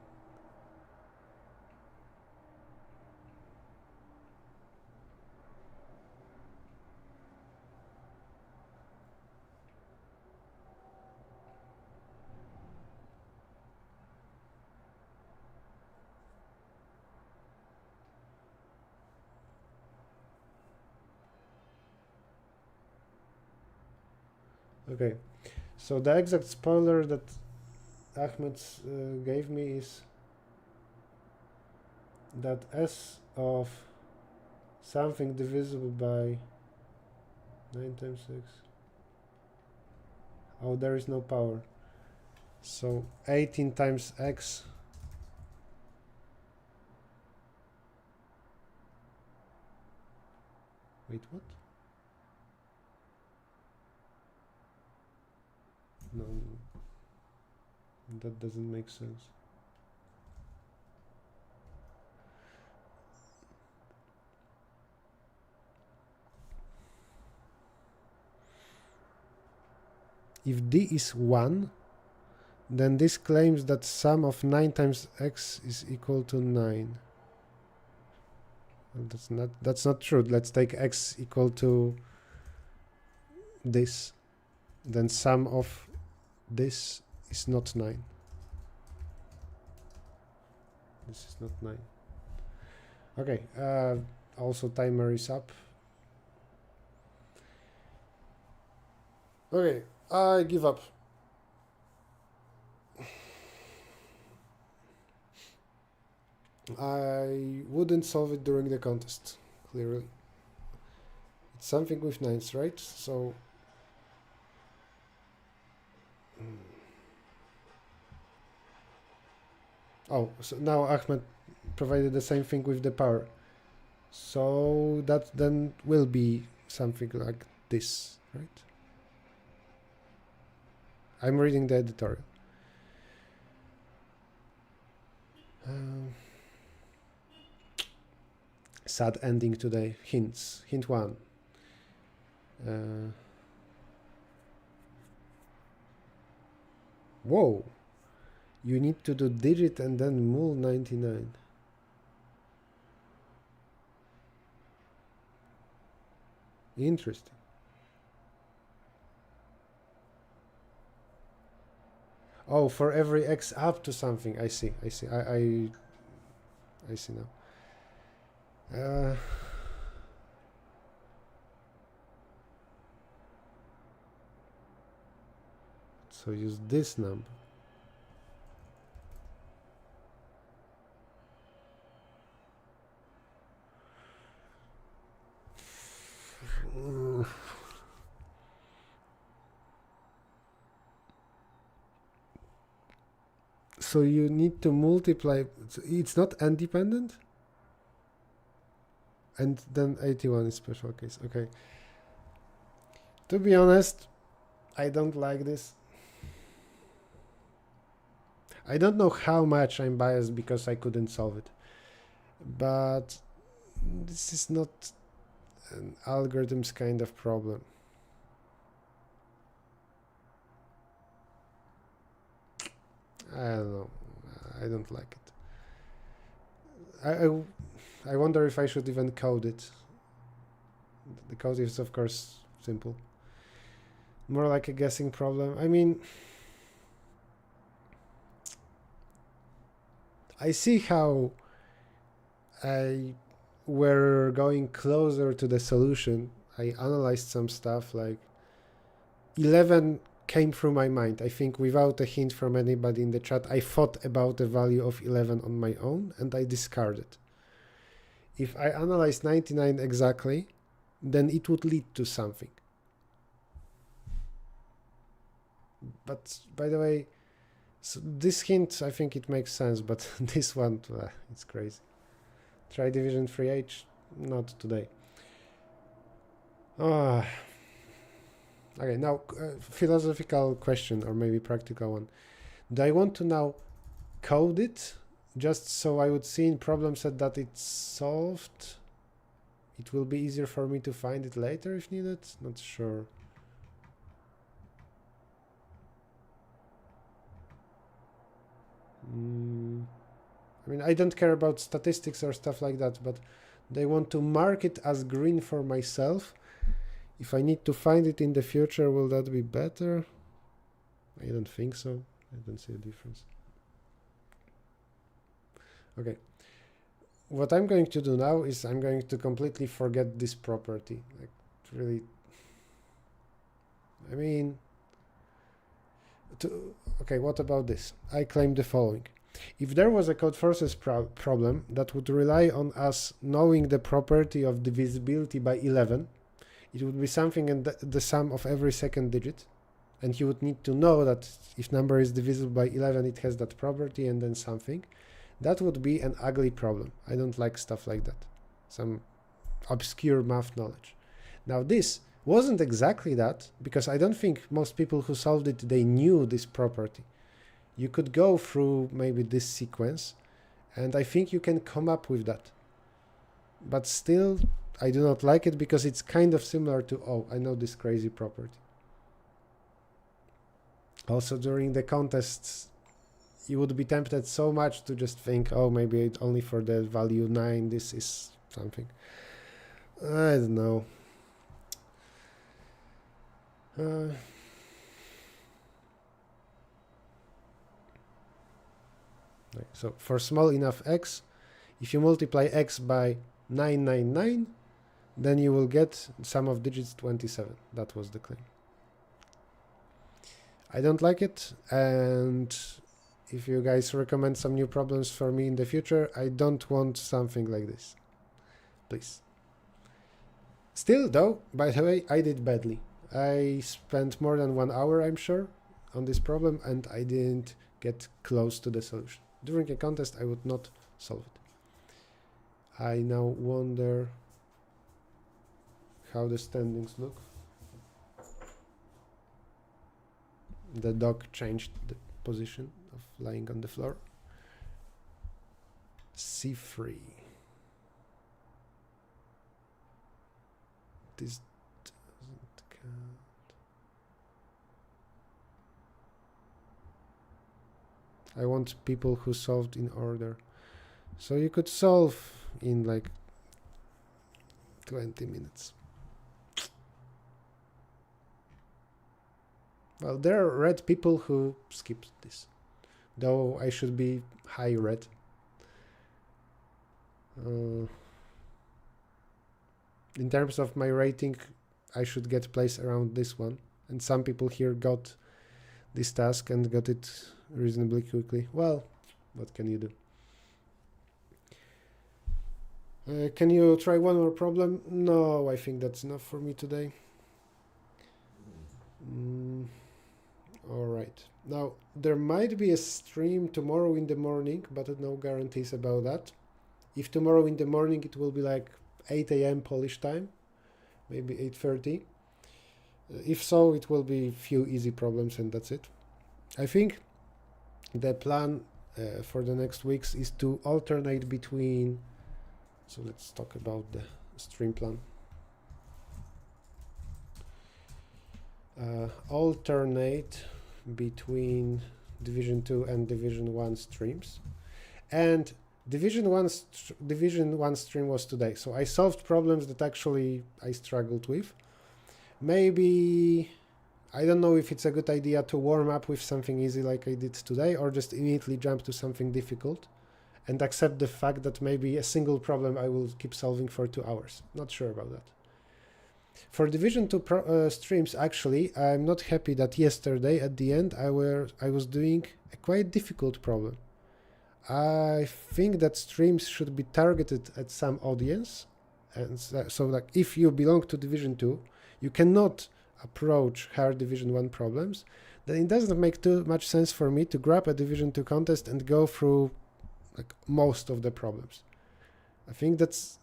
Okay, so the exact spoiler that Ahmed gave me is that S of something divisible by 9 times 6. Oh, there is no power. So 18 times x. Wait, what? No, that doesn't make sense. If d is 1, then this claims that sum of 9 times x is equal to 9. Well, that's not true. Let's take x equal to this. Then sum of this is not 9. This is not 9. Okay, also timer is up. Okay, I give up. I wouldn't solve it during the contest, clearly. It's something with 9s, right? So oh, so now Ahmed provided the same thing with the power. So that then will be something like this, right? I'm reading the editorial. Sad ending today. Hints. Hint 1. Whoa. You need to do digit and then mul 99. Interesting. Oh, for every x up to something. I see. I see. I see now. So use this number. So you need to multiply. It's not independent? And then 81 is special case. Okay. To be honest, I don't like this. I don't know how much I'm biased because I couldn't solve it. But this is not an algorithms kind of problem. I don't know. I don't like it. I wonder if I should even code it. The code is of course simple. More like a guessing problem. I mean, I see how we're going closer to the solution. I analyzed some stuff, like 11 came through my mind. I think without a hint from anybody in the chat, I thought about the value of 11 on my own and I discarded. If I analyze 99 exactly, then it would lead to something. But by the way, so this hint, I think it makes sense, but this one, it's crazy. Try division 3h, not today. Okay, now philosophical question, or maybe practical one. Do I want to now code it just so I would see in problem set that it's solved? It will be easier for me to find it later if needed? Not sure. I mean, I don't care about statistics or stuff like that, but they want to mark it as green for myself. If I need to find it in the future, will that be better? I don't think so. I don't see a difference. Okay. What I'm going to do now is I'm going to completely forget this property. Like, really. I mean, okay, what about this? I claim the following. If there was a Codeforces problem that would rely on us knowing the property of divisibility by 11, it would be something in the sum of every second digit. And you would need to know that if number is divisible by 11, it has that property and then something. That would be an ugly problem. I don't like stuff like that. Some obscure math knowledge. Now this wasn't exactly that, because I don't think most people who solved it, they knew this property. You could go through maybe this sequence, and I think you can come up with that. But still, I do not like it because it's kind of similar to, oh, I know this crazy property. Also, during the contests, you would be tempted so much to just think, oh, maybe it's only for the value 9, this is something. I don't know. So for small enough x, if you multiply x by 999, then you will get sum of digits 27. That was the claim. I don't like it, and if you guys recommend some new problems for me in the future, I don't want something like this. Please. Still, though, by the way, I did badly. I spent more than 1 hour, I'm sure, on this problem, and I didn't get close to the solution. During a contest, I would not solve it. I now wonder how the standings look. The dog changed the position of lying on the floor. C3. This doesn't count. I want people who solved in order. So you could solve in like 20 minutes. Well, there are red people who skipped this, though I should be high red. In terms of my rating, I should get place around this one, and some people here got this task and got it reasonably quickly. Well, what can you do? Can you try one more problem? No, I think that's enough for me today. All right. Now, there might be a stream tomorrow in the morning, but no guarantees about that. If tomorrow in the morning it will be like 8 a.m. Polish time, maybe 8:30. If so, it will be few easy problems and that's it. I think the plan for the next weeks is to alternate between, so let's talk about the stream plan. Alternate between Division 2 and Division 1 streams. And Division 1 stream was today. So I solved problems that actually I struggled with. Maybe, I don't know if it's a good idea to warm up with something easy like I did today, or just immediately jump to something difficult and accept the fact that maybe a single problem I will keep solving for 2 hours. Not sure about that. For Division 2 streams, actually, I'm not happy that yesterday at the end I was doing a quite difficult problem. I think that streams should be targeted at some audience, and so like if you belong to Division 2, you cannot approach hard Division 1 problems, then it doesn't make too much sense for me to grab a Division 2 contest and go through like most of the problems. I think it's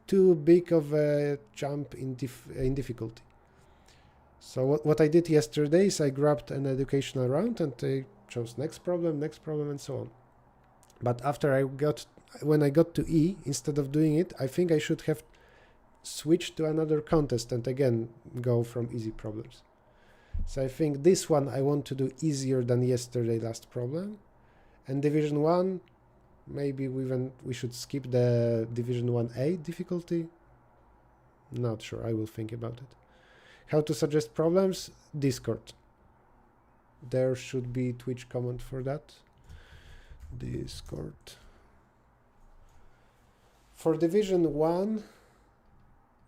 too big of a jump in difficulty. So what I did yesterday is I grabbed an educational round and I chose next problem, and so on. But when I got to E, instead of doing it, I think I should have switched to another contest and again go from easy problems. So I think this one I want to do easier than yesterday last problem. And Division 1, maybe we should skip the Division 1A difficulty. Not sure, I will think about it. How to suggest problems? Discord. There should be Twitch command for that. Discord. For Division 1,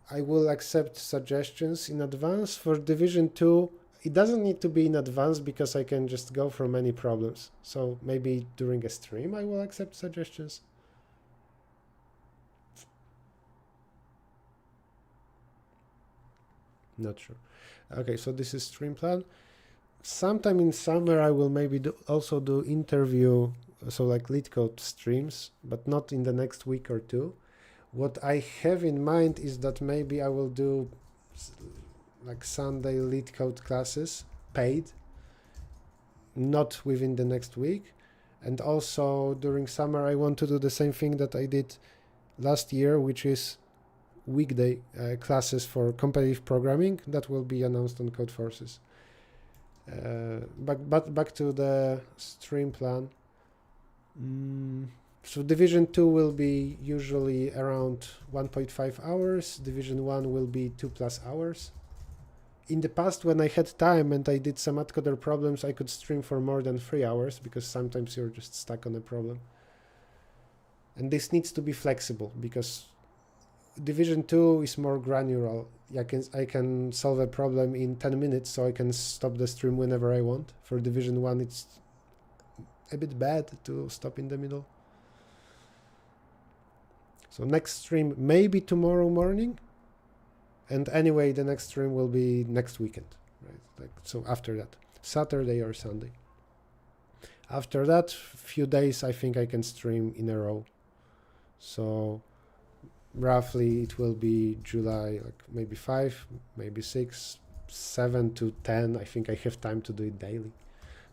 I will accept suggestions in advance. For Division 2, it doesn't need to be in advance because I can just go for many problems. So maybe during a stream I will accept suggestions. Not sure. Okay, so this is stream plan. Sometime in summer I will maybe also do interview, so like lead code streams, but not in the next week or two. What I have in mind is that maybe I will do like Sunday lead code classes, paid, not within the next week. And also during summer, I want to do the same thing that I did last year, which is weekday classes for competitive programming that will be announced on Codeforces. But back to the stream plan. So Division 2 will be usually around 1.5 hours. Division 1 will be 2+ hours. In the past, when I had time and I did some AdCoder problems, I could stream for more than 3 hours because sometimes you're just stuck on a problem. And this needs to be flexible because Division 2 is more granular. I can solve a problem in 10 minutes, so I can stop the stream whenever I want. For Division 1, it's a bit bad to stop in the middle. So next stream maybe tomorrow morning, and anyway the next stream will be next weekend, right? Like, so after that, Saturday or Sunday. After that, few days I think I can stream in a row. So roughly it will be July, like maybe 5, maybe 6, 7 to 10. I think I have time to do it daily.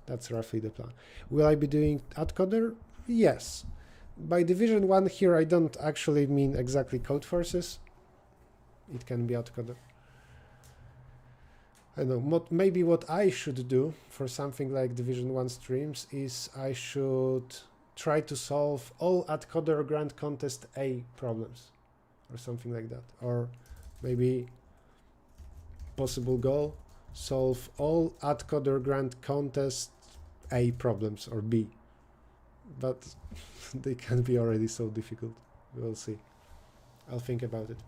That's roughly the plan. Will I be doing AdCoder? Yes. By Division 1 here, I don't actually mean exactly Codeforces. It can be AdCoder. I don't know, maybe what I should do for something like Division 1 streams is I should try to solve all AdCoder Grand Contest A problems or something like that. Or maybe possible goal, solve all AdCoder Grand Contest A problems or B. But they can be already so difficult. We'll see. I'll think about it.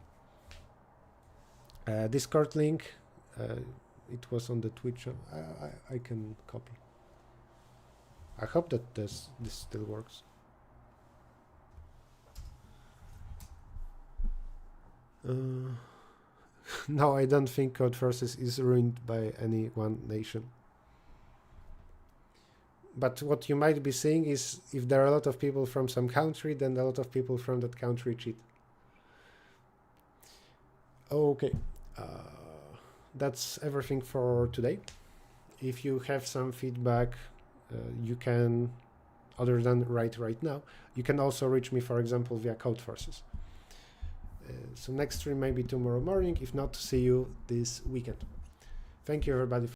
Discord link, it was on the Twitch. I can copy. I hope that this still works. No, I don't think Codeforces is ruined by any one nation. But what you might be saying is if there are a lot of people from some country, then a lot of people from that country cheat. Okay, that's everything for today. If you have some feedback, you can, other than right now, you can also reach me, for example, via Codeforces. So next stream maybe tomorrow morning. If not, see you this weekend. Thank you, everybody.